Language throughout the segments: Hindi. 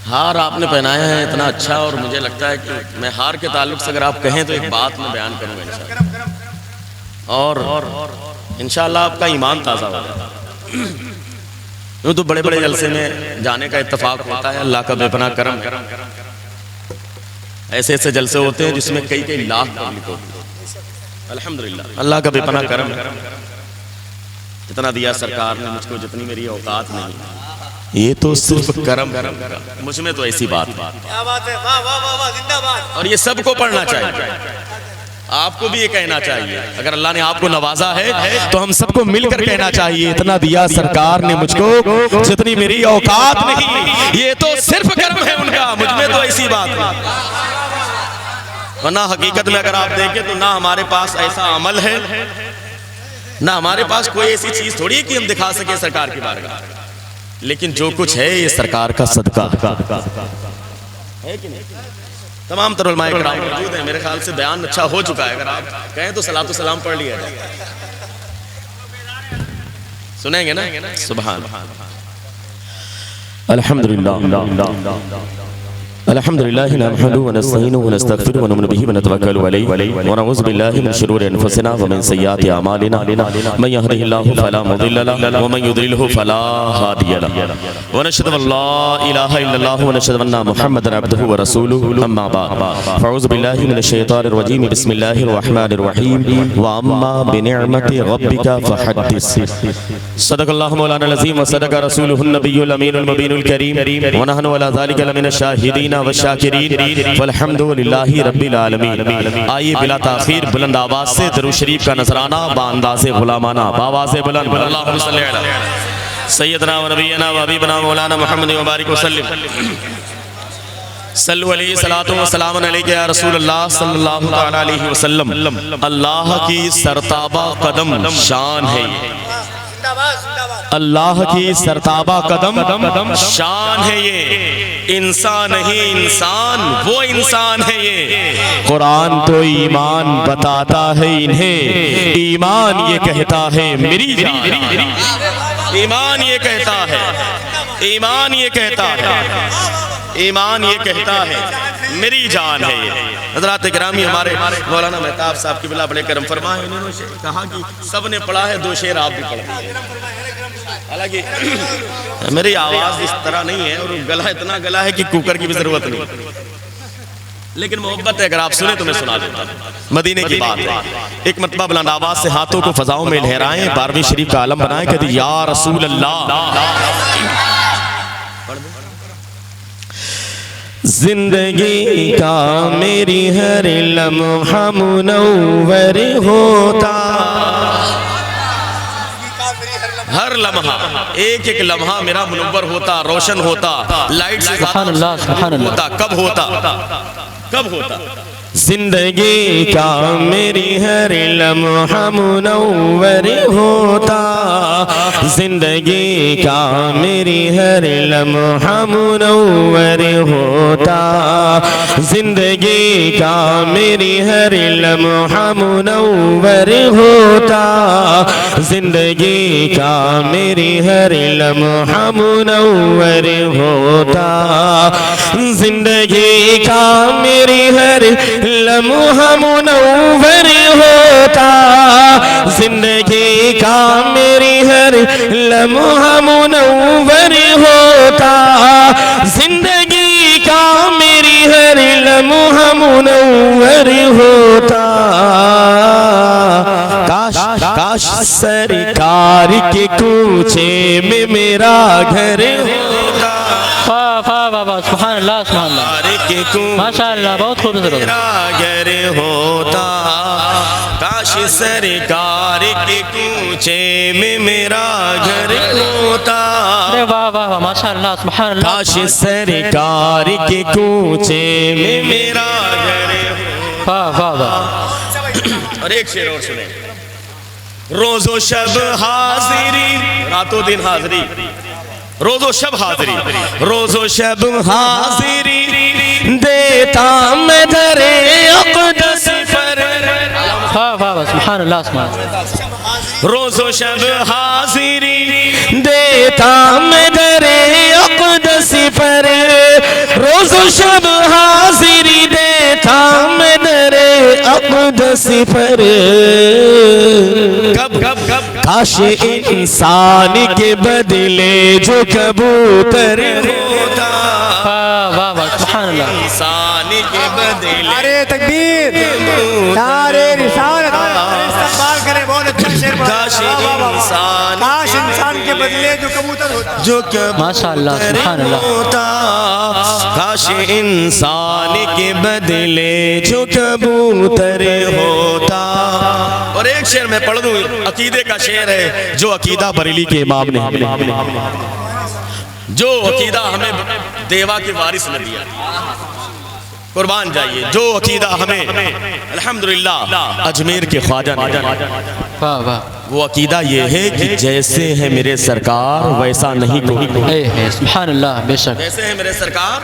हार आपने पहनाया है इतना अच्छा, और मुझे लगता है कि मैं हार के ताल्लुक से अगर आप कहें तो एक बात मैं बयान करूँगा इंशाअल्लाह, और इंशाअल्लाह आपका ईमान ताज़ा हो जाएगा। यूँ तो बड़े बड़े जलसे में जाने का इत्तेफाक होता है, अल्लाह का बेपनाह करम, ऐसे ऐसे जलसे होते हैं जिसमें कई कई लाख पब्लिक होती है। अल्हम्दुलिल्लाह अल्लाह का बेपनाह करम, जितना दिया सरकार ने मुझको, जितनी मेरी औकात नहीं, ये तो सिर्फ करम मुझ में तो ऐसी बात है। क्या बात है, वाह वाह वाह वाह, जिंदाबाद। और ये सबको पढ़ना चाहिए, आपको भी ये कहना चाहिए। अगर अल्लाह ने आपको नवाजा है तो हम सबको मिलकर कहना चाहिए, इतना दिया सरकार ने मुझको जितनी मेरी औकात नहीं, ये तो सिर्फ करम है उनका, मुझ में तो ऐसी बात है। वरना हकीकत में अगर आप देखें तो ना हमारे पास ऐसा अमल है, ना हमारे पास कोई ऐसी चीज थोड़ी है कि हम दिखा सके सरकार की बारगाह, लेकिन जो कुछ है ये सरकार का सदका है कि नहीं। तमाम तरह उलमाए किराम मौजूद हैं, मेरे ख्याल से बयान अच्छा हो चुका है। अगर आप कहें तो सलातो सलाम पढ़ लिया जाए, सुनेंगे ना। सुभान अल्हम्दुलिल्लाह अल्हम्दुलिल्लाह नहमदुहु व नस्तईनुहु व नस्तगफिरुहु व नु'मिनु बिही व नतवक्कलु अलैहि व नऊज़ु बिल्लाहि मिन शुरूरि अनफुसिना व मिन सय्यिआति अमालिना मन यहदिहिल्लाहु फला मुदिल्ल लहु व मन युद्लिलहु फला हादिय लहु व नशहदु अल्ला इलाहा इल्लल्लाह व नशहदु अन्ना मुहम्मदन अब्दुहु व रसूलुहु अम्मा बाद फ़अऊज़ु बिल्लाहि मिनश शैतानिर रजीम बिस्मिल्लाहिर रहमानिर रहीम व अम्मा बिनिअमति रब्बिका फहद्दिस सदक़ल्लाहु मौलाना अज़ीम व सदक़ रसूलुहुन नबियुल अमीनुल मुबीनुल करीम व नहनु अला ज़ालिका लमिनश शाहिदीन व शाकिरीन वल्हम्दुलिल्लाहि रब्बिल आलमीन। आइए बिला ताखीर बुलंद आवाज से दरूद शरीफ का नजराना बांदाज़े गुलामाना बावाज़े बुलंद अल्लाहुम्मा सल्ली अला सय्यदना व नबियना व हबीबना मौलाना मुहम्मद व बारिक वसल्लम सल्लु अलैहि सलातो व सलाम अलैका या रसूलल्लाह सल्लल्लाहु तआला अलैहि वसल्लम। अल्लाह की सरताबा कदम शान है, अल्लाह की सरताबा कदम शान है ये, इंसान नहीं इंसान वो इंसान है ये। कुरान तो ईमान बताता है इन्हें, ईमान ये कहता है मेरी जान, ईमान ये कहता है, ईमान ये कहता है, ईमान ये कहता है मेरी जान है ये। हज़रात गिरामी हमारे मौलाना मेहताब साहब की बिला बड़े करम फरमाए, उन्होंने कहा कि सब ने पढ़ा है, 2 शेर आप भी पढ़े। हालांकि मेरी आवाज़ इस तरह नहीं है और गला इतना गला है कि कुकर की भी जरूरत नहीं, लेकिन मोहब्बत है, अगर आप सुने तो मैं सुना देता हूँ। मदीने की बात है, एक मरतबा बुलंद आवाज से हाथों को फजाओं में लहराएं, 12वीं शरीफ का आलम बनाएं, कहते या रसूल अल्लाह। जिंदगी का मेरी हर लम्हा मुनव्वर होता, हर लम्हा एक एक लम्हा मेरा मुनव्वर होता, रोशन होता, लाइट से होता। कब होता, कब होता? जिंदगी का मेरी हर लम्हा मुनव्वर होता, जिंदगी का मेरी हर लम्हा मुनव्वर होता, जिंदगी का मेरी हर लम्हा मुनव्वर होता, जिंदगी का मेरी हर लम्हा मुनव्वर होता, जिंदगी का मेरी हर लम्हा मुनव्वर होता, जिंदगी का मेरी हर लम्हा मुनव्वर होता, जिंदगी का मेरी हर लम्हा मुनव्वर होता। काश काश सरकार के कूचे में मेरा घर होता, सुभान अल्लाह, माशाअल्लाह, बहुत खूबसूरत घर होता। काश सरकार के कूचे में मेरा घर होता, अरे वाह वाह वाह, माशाअल्लाह, सुभान अल्लाह। काश सरकार के कूचे में मेरा घर होता। वाह वाह वाह। और एक शेर और सुने, रोजो शब हाजिरी, रातों दिन हाजिरी, रोजो शब हाजिरी, रोजो शब हाजिरी देता मैं दरे अक़दस पर। वाह वाह वाह, सुभान अल्लाह, सुभान अल्लाह। रोजो शब हाजिरी देता मैं दरे अक़दस पर, अक़दस पर कब कब कब काश इंसान के बदले जो कबूतर होता। वाह वाह सुभान अल्लाह। इंसान के बदले नारे तकबीर, नारे रिसालत, इस्तेमाल करें। बहुत अच्छा शेर बोला। काश इंसान काश इंसान के बदले जो कबूतर होता। जो माशाअल्लाह सुभान अल्लाह। होता। काश इंसान के बदले जो कबूतर होता। और एक शेर मैं पढ़ दूं, अकीदे का शेर है जो अकीदा बरेली के इमाम ने, जो अकीदा हमें देवा के वारिस ने दिया। कुर्बान जाइए, जो अकीदा हमें अल्हम्दुलिल्लाह अजमेर के ख्वाजा ने दिया। वाह वाह। वो अकीदा ये है कि जैसे है मेरे सरकार वैसा नहीं कोई। सुभान अल्लाह। बेशक जैसे है मेरे सरकार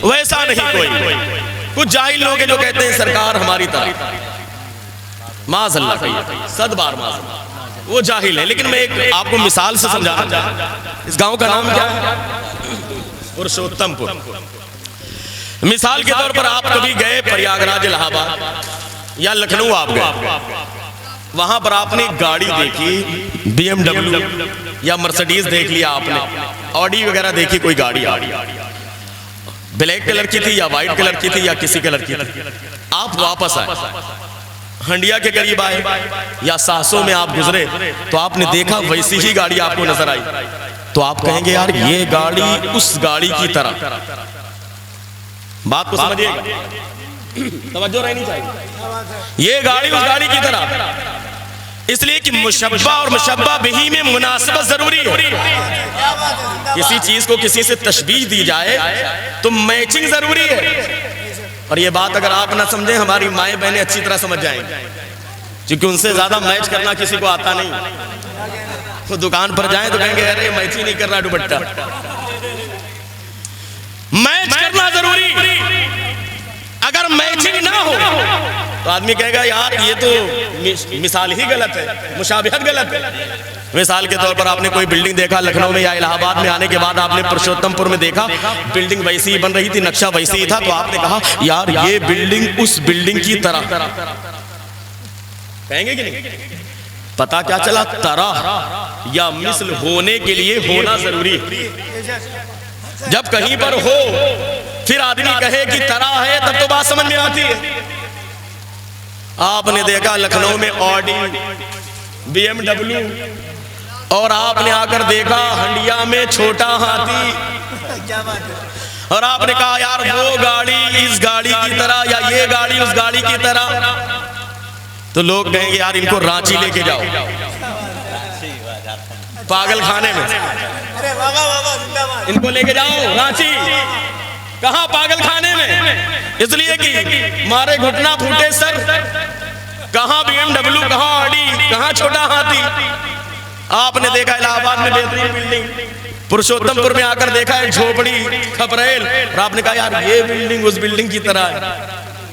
वैसा नहीं कोई। कुछ जाहिल लोग हैं जो कहते हैं सरकार हमारी तरह, माज़ अल्लाह कहिए, सद बार माज़ अल्लाह, वो जाहिल है। लेकिन मैं एक आपको मिसाल से समझाना चाहता हूं। इस गांव का नाम क्या है? पुरुषोत्तमपुर। मिसाल के तौर पर आप कभी गए प्रयागराज, इलाहाबाद या लखनऊ आप गए, वहां पर आपने गाड़ी देखी BMW या मर्सिडीज देख लिया आपने, ऑडी वगैरह देखी, कोई गाड़ी आ रही, ब्लैक कलर की थी या व्हाइट कलर की थी या किसी कलर की थी। आप वापस आए, हंडिया के करीब आए या सासों में आप गुजरे तो आपने देखा वैसी ही गाड़ी आपको नजर आई, तो आप कहेंगे यार ये गाड़ी उस गाड़ी की तरह। बात को समझिएगा, तवज्जो रहनी चाहिए। ये गाड़ी उस गाड़ी की तरह, इसलिए कि मुशब्बा और मुशब्बा बिही में मुनासबत जरूरी है। किसी चीज को किसी से तशबीह दी जाए तो मैचिंग जरूरी है। और ये बात अगर आप ना समझें, हमारी माएँ बहनें अच्छी तरह समझ जाएंगी, क्योंकि उनसे ज्यादा मैच करना किसी को आता नहीं। तो दुकान पर जाएं तो कहेंगे अरे मैच ही नहीं कर रहा दुपट्टा। मैच करना जरूरी। अगर मैचिंग ना हो तो आदमी कहेगा यार ये तो मिसाल ही गलत है, मुशाबिहत गलत है। मिसाल के तौर पर आपने कोई बिल्डिंग देखा लखनऊ में या इलाहाबाद में, आने के बाद आपने पुरुषोत्तमपुर में देखा बिल्डिंग वैसी ही बन रही थी, नक्शा वैसी ही था, तो आपने कहा यार ये बिल्डिंग उस बिल्डिंग की तरह। कहेंगे कि नहीं? पता क्या चला, तरह या मिस्ल होने के लिए होना जरूरी है। जब कहीं पर हो फिर आदमी कहे कि तरह है, तब तो बात समझ में आती है। आपने देखा लखनऊ में ऑडी BMW, और आपने आकर देखा हंडिया में छोटा हाथी, और आपने कहा यार वो गाड़ी इस गाड़ी की तरह या ये गाड़ी उस गाड़ी की तरह। तो लोग कहेंगे यार इनको रांची लेके जाओ, पागल खाने में, इनको लेके जाओ रांची। कहां? पागल खाने में। इसलिए कि मारे घुटना फूटे सर, कहां BMW, कहां ऑडी, कहां छोटा हाथी। आपने देखा इलाहाबाद में बेहतरीन बिल्डिंग, पुरुषोत्तमपुर में आकर देखा है झोपड़ी खपरेल, और आपने कहा यार ये बिल्डिंग उस बिल्डिंग की तरह है।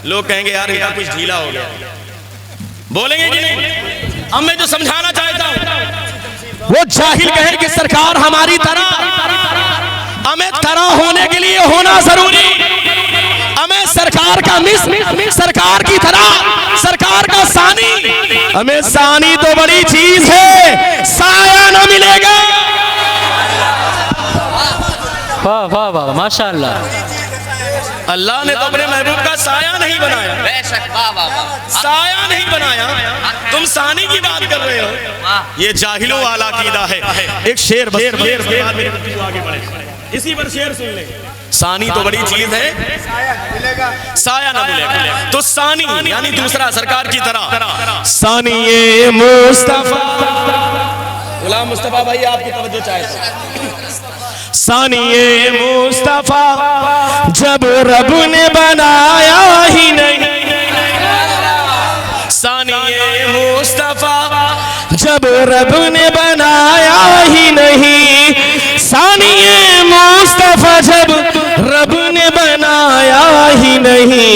लोग कहेंगे यार इनका कुछ ढीला हो गया। बोलेंगे कि नहीं? अब मैं जो समझाना चाहता हूं, वो जाहिल कहे कि सरकार हमारी तरह, हमें तरह होने के लिए होना जरूरी, हमें सरकार का मिस सरकार की तरह, सरकार का सानी, हमें सानी तो बड़ी चीज है, साया न मिलेगा। वाह वाह वाह माशाअल्लाह। अल्लाह ने तो अपने महबूब का साया नहीं बनाया, बेशक वाह वाह वाह, साया नहीं बनाया, तुम सानी की बात कर रहे हो। ये जाहिलों वाला कीदा है। एक शेर आगे बढ़े, इसी पर शेर सुन ले। सानी तो बड़ी चीज है, साया ना मिलेगा। तो सानी यानी दूसरा, सरकार की तरह। सानी ये मुस्तफा, गुलाम मुस्तफा भाई आपकी तवज्जो चाहे। सानी ये मुस्तफा जब रब ने बनाया ही नहीं, सानी ये मुस्तफा जब रब ने बनाया ही नहीं, सानी ये मुस्तफा जब रब ने बनाया ही नहीं,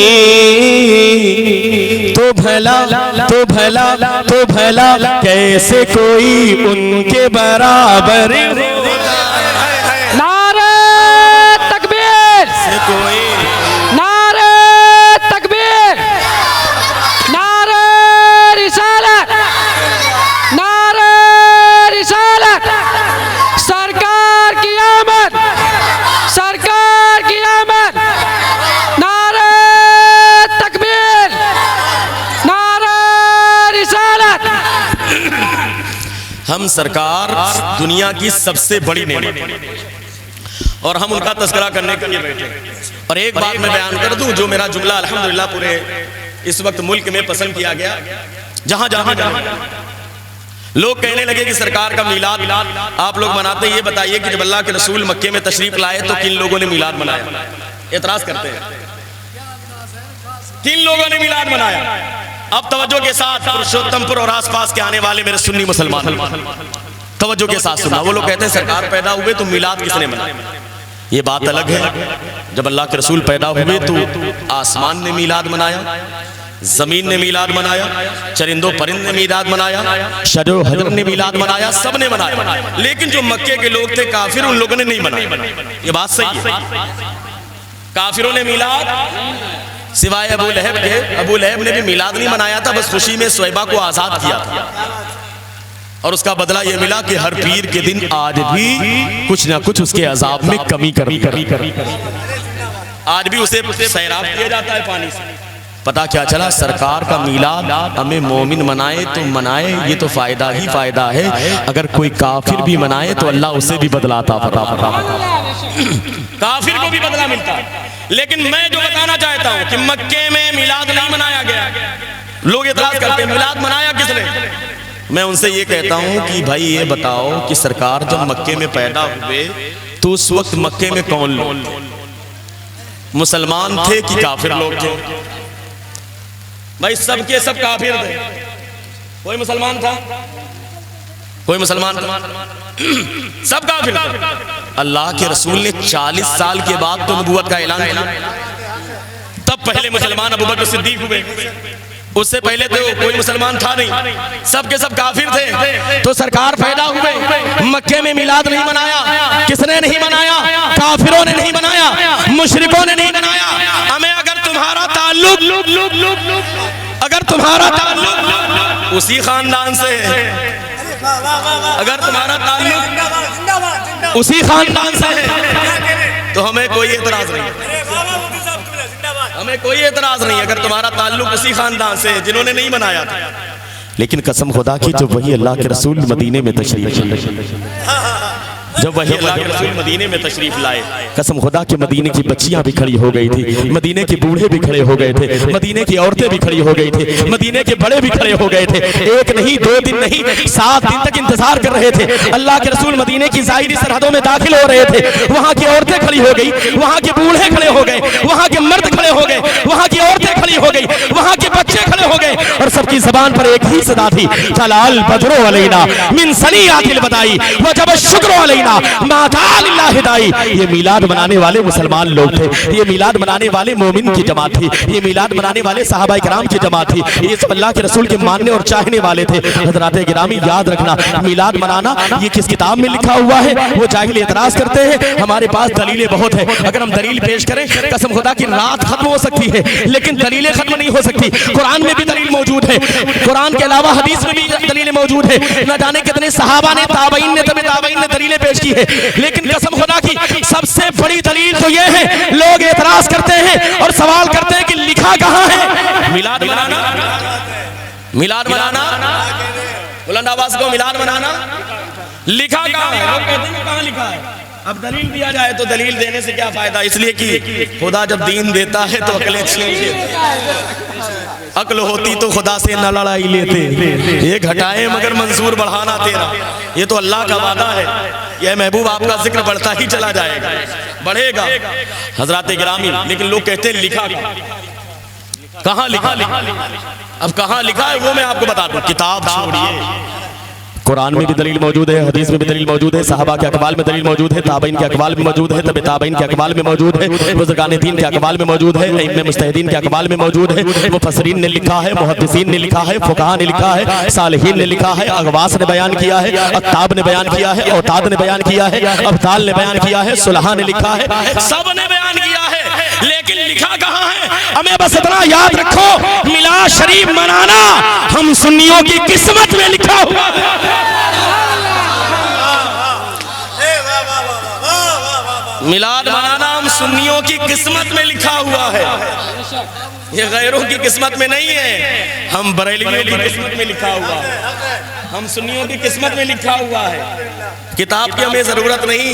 तो भला तो भला तो भला कैसे कोई उनके बराबर नारे तकबीर, कोई नारे तकबीर, हम सरकार दुनिया की सबसे बड़ी नेमत और हम उनका तस्करा करने के लिए बैठे। और एक बात मैं बयान कर दूं, जो मेरा जुमला अल्हम्दुलिल्लाह पूरे इस वक्त मुल्क में पसंद किया गया। जहां जहां लोग कहने लगे कि सरकार का मीलाद आप लोग मनाते हैं, ये बताइए कि जब अल्लाह के रसूल मक्के में तशरीफ लाए तो किन लोगों ने मीलाद मनाया? एतराज करते हैं, किन लोगों ने मीलाद मनाया? अब तवज्जो के साथ पुरुषोत्तमपुर और आसपास के आने वाले मेरे सुन्नी मुसलमान तवज्जो के साथ सुना। वो लोग कहते हैं सरकार पैदा हुए तो मीलाद किसने मनाया? ये बात अलग है। जब अल्लाह के रसूल पैदा हुए तो आसमान ने मीलाद मनाया, जमीन ने मीलाद मनाया, चरिंदों परिंद ने मीलाद मनाया, शजर हजर ने मीलाद मनाया, सब ने मनाया। लेकिन जो मक्के के लोग थे काफिर, उन लोगों ने नहीं मनाया। ये बात सही है। काफिरों ने मीलाद सिवाय अबू लहब के, अबू लहब ने भी मीलाद नहीं मनाया था, बस खुशी में सुहैबा को आजाद किया था। और उसका बदला यह मिला कि हर पीर के दिन आज भी कुछ ना कुछ उसके अजाब में कमी कर आज भी उसे सैराब किया जाता है पानी से। पता क्या चला? सरकार का मीलाद हमें मोमिन मनाए तो मनाए, ये तो फायदा ही फायदा है। अगर कोई काफिर भी मनाए तो अल्लाह उसे भी बदलाता, काफिर को भी बदला मिलता है। लेकिन मैं जो बताना चाहता हूं कि मक्के में मीलाद नहीं मनाया गया। लोग एतराज करते हैं मीलाद मनाया किसने? मैं उनसे ये कहता हूं कि भाई ये बताओ कि सरकार जब मक्के में पैदा हुए तो उस वक्त मक्के में कौन लोग, मुसलमान थे कि काफिर लोग थे? भाई सबके सब काफिर थे, कोई मुसलमान था? कोई मुसलमान था? सब काफिर थे। अल्लाह के रसूल ने 40 साल के बाद तो नबूवत का ऐलान किया, तब पहले मुसलमान अबू बकर सिद्दीक हुए। उससे पहले तो कोई मुसलमान था नहीं, सबके सब काफिर थे। तो सरकार पैदा हुए, मक्के में मिलाद नहीं मनाया। किसने नहीं मनाया? काफिरों ने नहीं मनाया, मुशरिकों ने नहीं मनाया। हमें अगर तुम्हारा ताल्लुक उसी खानदान से है, अगर तुम्हारा ताल्लुक उसी खानदान से है तो हमें कोई एतराज नहीं, हमें कोई एतराज नहीं अगर तुम्हारा ताल्लुक उसी खानदान से है जिन्होंने नहीं मनाया था। लेकिन कसम खुदा की जब वही अल्लाह के रसूल मदीने में मदीने में तशरीफ लाए, कसम खुदा के मदीने की बच्चियां भी खड़ी हो गई थी, मदीने के बूढ़े भी खड़े हो गए थे, मदीने की औरतें भी खड़ी हो गई थी, मदीने के बड़े भी खड़े हो गए थे। एक नहीं, 2 दिन नहीं, 7 दिन तक इंतजार कर रहे थे। अल्लाह के रसूल मदीने की ज़ाहिरी सरहदों में दाखिल हो रहे थे। वहाँ की औरतें खड़ी हो गई, वहाँ के बूढ़े खड़े हो गए, वहाँ के मर्द खड़े हो गए, वहाँ की औरतें खड़ी हो गई, वहाँ के बच्चे खड़े हो गए, और सबकी जबान पर एक ही सदा थी, तलाल बदरो अलैना मिन सनियातिल बदाई वजब शुक्र अलैना माता लिल्लाह हिदाई। ये मीलाद मनाने वाले मुसलमान लोग थे, ये मीलाद मनाने वाले मोमिन की जमात थी, ये मीलाद मनाने वाले सहाबा किराम की जमात थी, ये सब अल्लाह के रसूल के मानने और चाहने वाले थे। हज़रात गिरामी याद रखना, मीलाद मनाना ये किस किताब में लिखा हुआ है? वो जाहिल एतराज करते हैं, हमारे पास दलीलें बहुत है। अगर हम दलील पेश करें, कसम खुदा की रात खत्म हो सकती है, लेकिन दलीलें खत्म नहीं हो सकती। कुरान में भी दलील मौजूद है, कुरान के अलावा हदीस में भी दलीलें मौजूद है। न जाने कितने सहाबा ने, ताबईन ने, तबे ताबईन ने दलीलें पेश की है। लेकिन कसम खुदा की सबसे बड़ी दलील तो ये है, लोग एतराज करते हैं और सवाल करते हैं कि लिखा कहाँ है? मिलाद मनाना, मिलाद मनाना, बुलंद आवाज को मिलाद मनाना लिखा कहाँ है? लोग कहते हैं कहाँ लिखा है? अब दलील दिया जाए तो दलील देने से क्या फायदा? इसलिए कि खुदा जब दीन देता है तो अकल अच्छी नहीं है। अक्ल होती तो खुदा से न लड़ाई लेते, ये घटाए मगर मंसूर बढ़ाना तेरा। ये तो अल्लाह का वादा है, यह महबूब आपका जिक्र बढ़ता ही चला जाएगा, बढ़ेगा हजरात गिरामी। लेकिन लोग कहते हैं लिखा कहाँ लिखा? अब कहाँ लिखा है वो मैं आपको बता दूं। किताब छोड़िए, कुरान में भी दलील मौजूद है, हदीस में भी दलील मौजूद है, सहाबा के अक़वाल में दलील मौजूद है, ताबईन के अक़वाल में मौजूद है, तबे ताबईन के अक़वाल में मौजूद है, बुज़ुर्गान दीन के अक़वाल में मौजूद है, इल्म मुज्तहिदीन के अक़वाल में मौजूद है, मुफस्सिरीन ने लिखा है, मुहद्दिसीन ने लिखा है, फुक़हा ने लिखा है, सालिहीन ने लिखा है, अग़वास ने बयान किया है, अत्ताब ने बयान किया है, औताद ने बयान किया है, अब्ताल ने बयान किया है, सुलहा ने लिखा है, सब ने बयान किया है। लेकिन लिखा कहाँ है? हमें बस इतना याद रखो, मिलाद शरीफ मनाना हम सुन्नियों की किस्मत में लिखा हुआ है। मिलाद मनाना हम सुन्नियों की किस्मत में लिखा हुआ है, ये गैरों की किस्मत में नहीं है। हम बरेलियों की किस्मत में लिखा हुआ है, हम सुन्नियों की किस्मत में लिखा हुआ है, किताब की हमें जरूरत नहीं।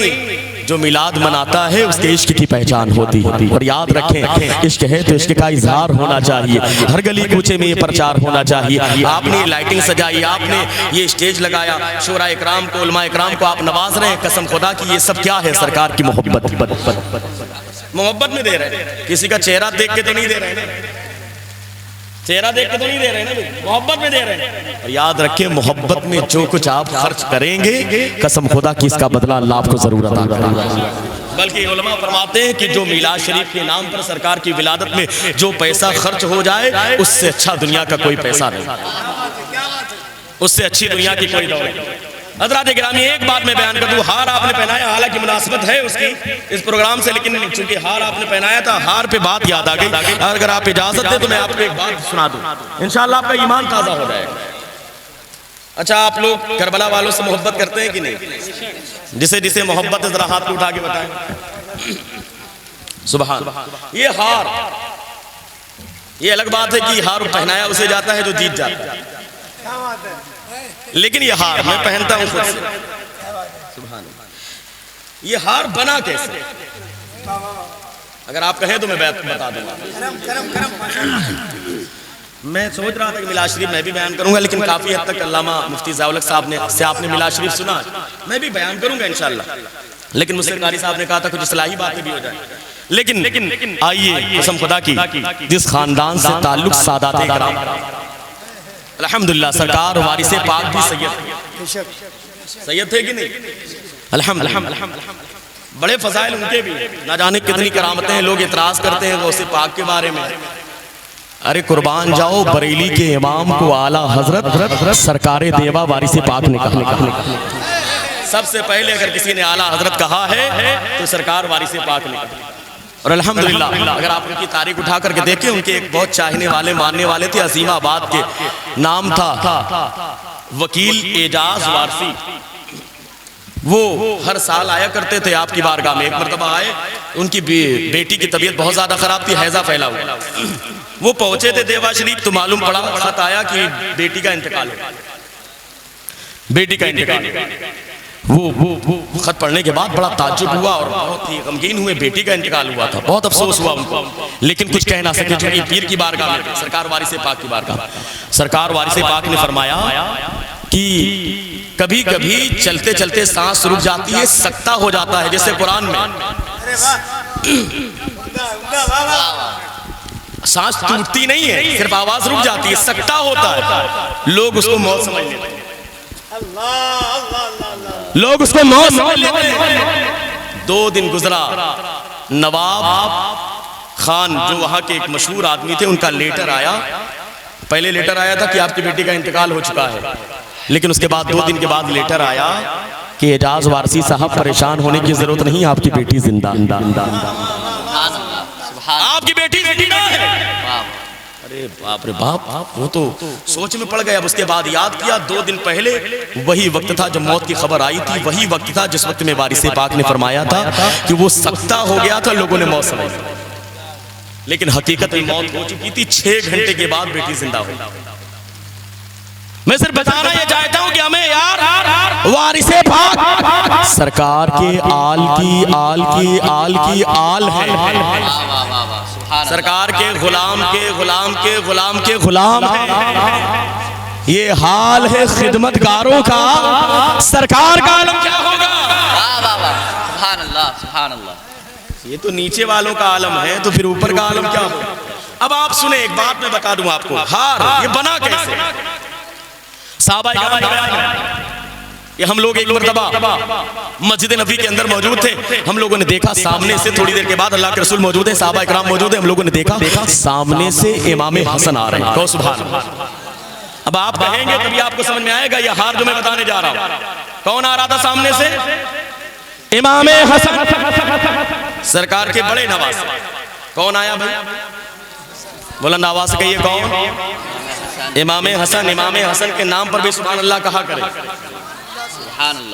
जो मिलाद मनाता है उसके इश्क की पहचान होती है। और याद रखें, इश्क है तो इश्क का इजहार होना चाहिए। हर गली कूचे में ये प्रचार होना चाहिए। आपने लाइटिंग सजाई, आपने ये स्टेज लगाया, शोरा इकराम को, उलमा इकराम को आप नवाज रहे हैं। कसम खुदा की ये सब क्या है? सरकार की मोहब्बत में दे रहे हैं। किसी का चेहरा देख के तो नहीं दे रहे हैं, चेहरा देख के तो नहीं दे रहे ना, मोहब्बत में दे रहे हैं। और याद रखें, मोहब्बत में जो कुछ आप खर्च करेंगे, कसम खुदा की इसका बदला अल्लाह आपको जरूर अता करेगा। बल्कि उलमा फरमाते हैं कि जो मिलाद शरीफ के नाम पर सरकार की विलादत में जो पैसा खर्च हो जाए, उससे अच्छा दुनिया का कोई पैसा नहीं, उससे अच्छी दुनिया की कोई दौलत नहीं। हज़रात गिरामी, एक बात मैं बयान कर दूं, हार आपने पहनाया, हालांकि मुनासिबत है उसकी इस प्रोग्राम से, लेकिन चूंकि हार आपने पहनाया था, हार पे बात याद आ गई। अगर आप इजाजत दें तो मैं आपको एक बात सुना दूं, इंशाअल्लाह आपका ईमान ताज़ा हो जाएगा। अच्छा, आप लोग करबला वालों से मोहब्बत करते हैं कि नहीं? जिसे जिसे मोहब्बत है जरा हाथ को उठा के बताएं। सुभान। ये हार, ये अलग बात है कि हार पहनाया उसे जाता है जो जीत जाता है, लेकिन ये हार मैं पहनता हूं खुद से। सुभान। ये हार बना कैसे? अगर आप कहें तो मैं बता दूंगा। मैं सोच रहा था कि मिलाद शरीफ मैं भी बयान करूंगा, लेकिन काफी हद तक अल्लामा मुफ्ती ज़िया-उल-हक साहब ने से आपने मिलाद शरीफ सुना, मैं भी बयान करूंगा इंशाअल्लाह, लेकिन मुझसे कारी साहब ने कहा था कुछ इस्लाही बातें भी हो जाए। लेकिन आइए, कसम खुदा की, जिस खानदान से ताल्लुक सादात इकराम, अल्हम्दुलिल्लाह, सरकार वारिसे पाक भी सैयद थे कि नहीं? अल्हम्दुलिल्लाह, बड़े फजाइल उनके भी, ना जाने कितनी करामतें हैं। लोग इतराज करते हैं गौसे पाक के बारे में। अरे कुर्बान जाओ, बरेली के इमाम को आला हजरत सरकारे देवा वारिसे पाक ने कहा। सबसे पहले अगर किसी ने आला हजरत कहा है तो सरकार वारिसे पाक ने कहा। और अल्हम्दुलिल्लाह, अगर आप उनकी तारीख उठा करके देखें, उनके एक बहुत चाहने वाले, मानने वाले थे, अजीमाबाद के, नाम था वकील एजाज वारसी। वो हर साल आया करते थे आपकी बारगाह में। एक मरतबा आए, उनकी बेटी की तबीयत बहुत ज्यादा खराब थी, हैजा फैला हुआ। वो पहुंचे थे देवा शरीफ तो मालूम पड़ा, खत आया कि बेटी का इंतकाल हो, बेटी का इंतकाल। वो खत पढ़ने के बाद बड़ा ताज्जुब हुआ और बहुत ही गमगीन हुए। बेटी का इंतकाल हुआ था, बहुत अफसोस हुआ उनको, लेकिन कुछ कह ना सके क्योंकि पीर की बारगाह में, सरकार वारिसे पाक की बारगाह। सरकार वारिसे पाक ने फरमाया कि कभी कभी चलते चलते सांस रुक जाती है, सकता हो जाता है, जैसे कुरान में सांस टूटती नहीं है, सिर्फ आवाज रुक जाती है, सकता होता है। लोग उसको मौत समझ लेते हैं, लोग उसको मौत समझ लेते हैं। 2 दिन गुजरा, नवाब खान जो वहां के एक मशहूर आदमी थे, उनका लेटर आया। पहले लेटर आया था कि आपकी बेटी का इंतकाल हो चुका है, लेकिन उसके बाद 2 दिन के बाद लेटर आया कि एजाज वारसी साहब परेशान होने की जरूरत नहीं, आपकी बेटी जिंदा, आपकी बेटी जिंदा है। अरे बाप रे बाप, वो तो सोच में पड़ गया। अब उसके बाद याद किया, 2 दिन पहले वही वक्त था जब मौत की खबर आई थी, वही वक्त था जिस वक्त में वारिसे पाक ने फरमाया था कि वो सकता हो गया था, लोगों ने मौत समझ, लेकिन हकीकत में मौत हो चुकी थी। 6 घंटे के बाद बेटी जिंदा हुई। मैं सिर्फ बताना ये चाहता हूँ कि हमें यार वारिसे पाक सरकार के आल है, सरकार के गुलाम के गुलाम है। ये हाल है खिदमतगारों का, सरकार का आलम क्या होगा? सुभान अल्लाह, सुभान अल्लाह। ये तो नीचे वालों का आलम है, तो फिर ऊपर का आलम क्या होगा? अब आप सुने, एक बात मैं बता दूं आपको, हार ये बना कैसे? साहबा ये हम लोग एक मरतबा मस्जिद नबी के अंदर मौजूद थे, हम लोगों ने देखा सामने से, थोड़ी देर के बाद अल्लाह के रसूल मौजूद है, साहबा इकराम मौजूद है, हम लोगों ने देखा सामने से इमाम हसन आ रहे हैं। सुभान अल्लाह। अब आप कहेंगे तभी आपको समझ में आएगा ये हार जो मैं बताने जा रहा हूं। कौन आ रहा था सामने से? इमाम हसन, सरकार के बड़े नवाज। कौन आया भाई? बुलंद आवाज से कहिए कौन? इमाम हसन। इमाम हसन के नाम पर भी सुभान अल्लाह कहा करें,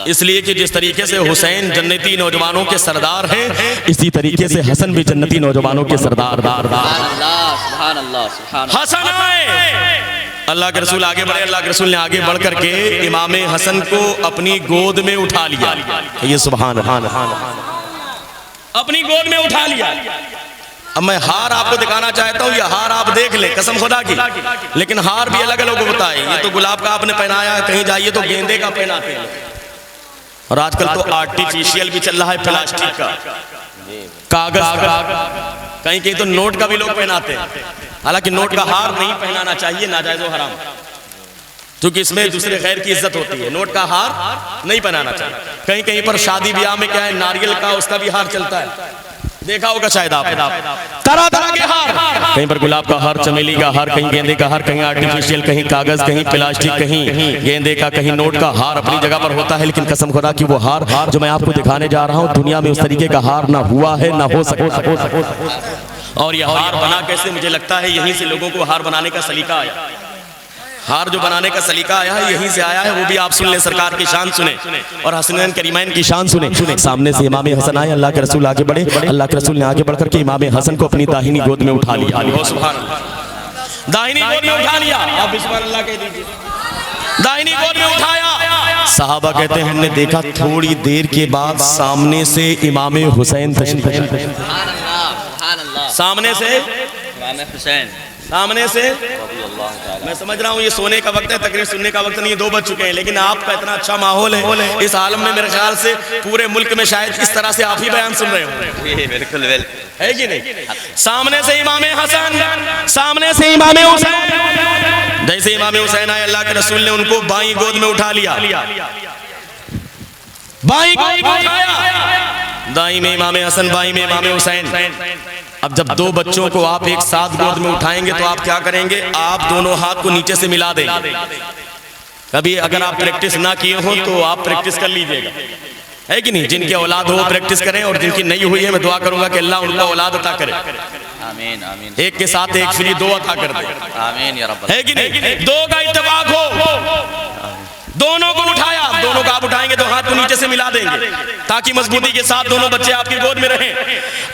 इसलिए कि जिस तरीके से हुसैन जन्नती नौजवानों के सरदार हैं, इसी तरीके से हसन भी जन्नती नौजवानों के सरदार। हसन आए, अल्लाह के रसूल आगे बढ़े, अल्लाह के रसूल ने आगे बढ़ करके इमाम हसन को अपनी गोद में उठा लिया। ये सुभान अल्लाह, अपनी गोद में उठा लिया। अब मैं हार आपको दिखाना चाहता हूँ, ये हार आप देख ले कसम खुदा की, लेकिन हार भी अलग अलग होता है। ये तो गुलाब का आपने पहनाया, कहीं जाइए तो गेंदे का पहनाते हैं, और आजकल तो आर्टिफिशियल भी चल रहा है, प्लास्टिक का, कागज का, कहीं कहीं तो नोट का भी लोग पहनाते हैं। हालांकि नोट का हार नहीं पहनाना चाहिए, नाजायज व हराम, क्योंकि इसमें दूसरे गैर की इज्जत होती है। नोट का हार नहीं पहनाना चाहिए। कहीं कहीं पर शादी ब्याह में क्या है, नारियल का उसका भी हार चलता है, देखा होगा शायद आप, तरह तरह के हार, कहीं पर गुलाब का हार, चमेली का हार, कहीं गेंदे का हार, कहीं आर्टिफिशियल, कहीं कागज, कहीं प्लास्टिक, कहीं गेंदे का, कहीं नोट का हार अपनी जगह पर होता है। लेकिन कसम खुदा की वो हार जो मैं आपको दिखाने जा रहा हूँ, दुनिया में उस तरीके का हार ना हुआ है, ना हो सके। और ये हार बना कैसे, मुझे लगता है यहीं से लोगों को हार बनाने का सलीका आया। हार जो बनाने का सलीका आया है यहीं से आया है। वो भी आप सुन ले, सरकार की शान सुने और हसनैन करीमैन की शान सुने। सामने से इमाम हसन आए, अल्लाह के रसूल आगे बढ़े, अल्लाह के रसूल ने आगे बढ़कर के इमाम हसन को अपनी दाहिनी गोद में उठा लिया। दाहिनी गोद में उठा लिया, आप भी सुभान अल्लाह कह दीजिए। दाहिनी गोद में उठाया। सहाबा कहते हैं हमने देखा थोड़ी देर के बाद सामने से इमाम हुसैन सामने से हुसैन सामने से मैं समझ रहा हूँ ये सोने का वक्त है, तकरीर सुनने का वक्त नहीं है, 2 बज चुके हैं, लेकिन आपका इतना अच्छा माहौल है इस आलम में, मेरे ख्याल से पूरे मुल्क में शायद इस तरह से आप ही बयान सुन रहे हो। बिल्कुल है कि नहीं? सामने से इमाम हसन, सामने से इमाम हुसैन। जैसे इमाम हुसैन आए, अल्लाह के रसूल ने उनको बाईं गोद में उठा लिया, बाईं गोद में उठाया, दाईं में इमाम हसन, बाईं में इमाम हुसैन। अब जब 2 बच्चों को आप एक साथ गोद में उठाएंगे तो आप क्या करेंगे, आप दोनों हाथ को नीचे से मिला देंगे। कभी अगर आप प्रैक्टिस ना किए हो तो आप प्रैक्टिस कर लीजिएगा, है कि नहीं? जिनकी औलाद हो प्रैक्टिस करें, और जिनकी नहीं हुई है मैं दुआ करूंगा कि अल्लाह उनको औलाद अता करे। आमीन आमीन। एक के साथ एक फ्री 2 अता कर दे, आमीन या रब्बल, है कि नहीं? 2 का इत्तेफाक हो, दोनों को उठाया, दोनों को आप उठाएंगे तो हाथ को नीचे से मिला देंगे ताकि मजबूती के साथ दोनों बच्चे आपकी गोद में रहें।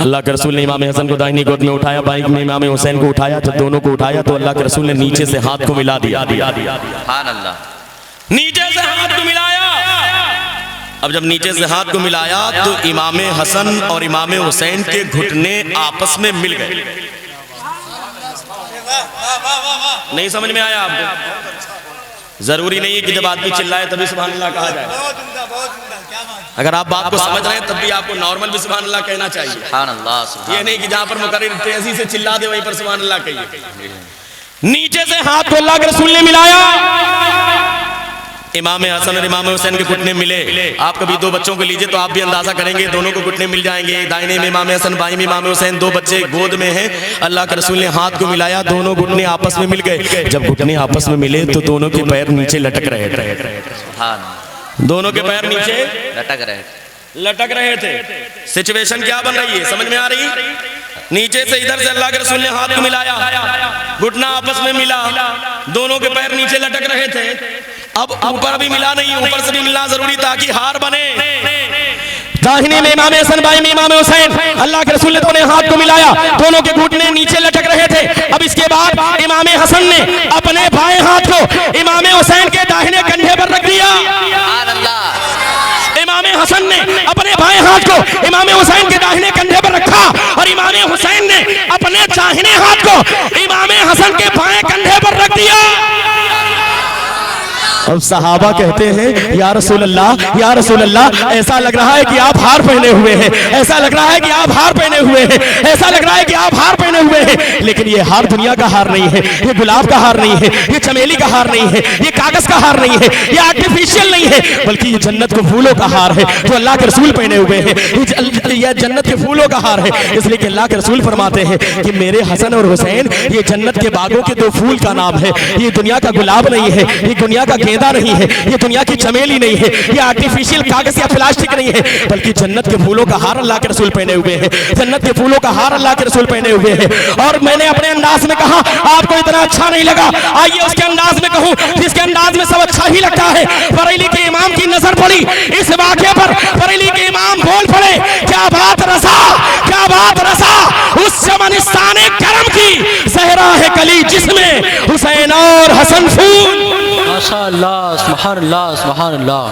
अल्लाह के रसूल ने इमाम हसन को दाहिनी गोद में उठाया, बाईं में इमाम हुसैन को उठाया। जब दोनों को उठाया तो अल्लाह के रसूल ने नीचे से हाथ को मिला दिया, सुभान अल्लाह, नीचे से हाथ को मिलाया। अब जब नीचे से हाथ को मिलाया तो इमाम हसन और इमाम हुसैन के घुटने आपस में मिल गए। नहीं समझ में आया आपको? जरूरी नहीं है कि जब आदमी चिल्लाए तभी सुभान अल्लाह कहा जाए। अगर आप बात को समझ रहे हैं तब भी आपको नॉर्मल भी सुभान अल्लाह कहना चाहिए। सुभान अल्लाह, ये नहीं कि जहां पर मुकर्रिर तेजी से चिल्ला दे वहीं पर सुभान अल्लाह कहिए। नीचे से हाथ को अल्लाह के रसूल ने मिलाया, इमाम हसन और इमाम हुसैन के घुटने मिले। आप कभी 2 बच्चों को लीजिए तो आप भी अंदाजा करेंगे दोनों को घुटने मिल जाएंगे। दाहिने में इमाम हसन, बाईं में इमाम हुसैन, 2 बच्चे गोद में हैं। अल्लाह के रसूल ने हाथ को मिलाया, दोनों घुटने आपस में मिल गए। जब घुटने आपस में मिले तो दोनों के पैर नीचे लटक रहे थे, दोनों के पैर नीचे लटक रहे थे। सिचुएशन क्या बन रही है, समझ में आ रही? नीचे से इधर से अल्लाह के रसूल ने हाथ को मिलाया, घुटना आपस में मिला, दोनों के पैर नीचे लटक रहे थे। अब ऊपर भी मिला नहीं, ऊपर से भी मिलना जरूरी ताकि हार बने। दाहिने में इमाम हसन, बाईं में इमाम हुसैन। अल्लाह के रसूल ने दोनों हाथ को मिलाया, दोनों के घुटने नीचे लटक रहे थे। अब इसके बाद इमाम हसन ने अपने बाएं हाथ को इमाम हुसैन के दाहिने कंधे पर रख दिया। इमाम हसन ने अपने बाएं हाथ को इमाम हुसैन के दाहिने कंधे पर रखा और इमाम हुसैन ने अपने दाहिने हाथ को इमाम हसन के बाएं कंधे पर रख दिया। अब सहाबा कहते हैं या रसूल अल्लाह, ऐसा लग रहा है कि आप हार पहने हुए हैं, ऐसा लग रहा है कि आप हार पहने हुए हैं, ऐसा लग रहा है कि आप हार पहने हुए हैं। लेकिन ये हार दुनिया का हार नहीं है, ये गुलाब का हार नहीं है, ये चमेली का हार नहीं है, ये कागज का हार नहीं है, ये आर्टिफिशियल नहीं है, बल्कि ये जन्नत के फूलों का हार है जो अल्लाह के रसूल पहने हुए हैं। ये जन्नत के फूलों का हार है, इसलिए कि अल्लाह के रसूल फरमाते हैं कि मेरे हसन और हुसैन ये जन्नत के बागों के 2 फूल का नाम है। ये दुनिया का गुलाब नहीं है, ये दुनिया का गेंदा नहीं है, ये दुनिया की चमेली नहीं है, ये आर्टिफिशियल कागज या प्लास्टिक नहीं है, बल्कि जन्नत के फूलों का हार अल्लाह के रसूल पहने हुए हैं। जन्नत के फूलों का हार अल्लाह के रसूल पहने हुए हैं। और मैंने अपने अंदाज में कहा, आपको इतना अच्छा नहीं लगा, आइए उसके अंदाज में कहूं जिसके अंदाज में सब अच्छा ही लगता है। बरेली के इमाम की नजर पड़ी इस वाक़े पर, बरेली के इमाम बोल पड़े, क्या बात रसा, क्या बात रसा, उस चमनिस्ताने करम की सहरा है कली जिसमें हुसैन और हसन फूल। माशाअल्लाह, सुभानअल्लाह, सुभानअल्लाह।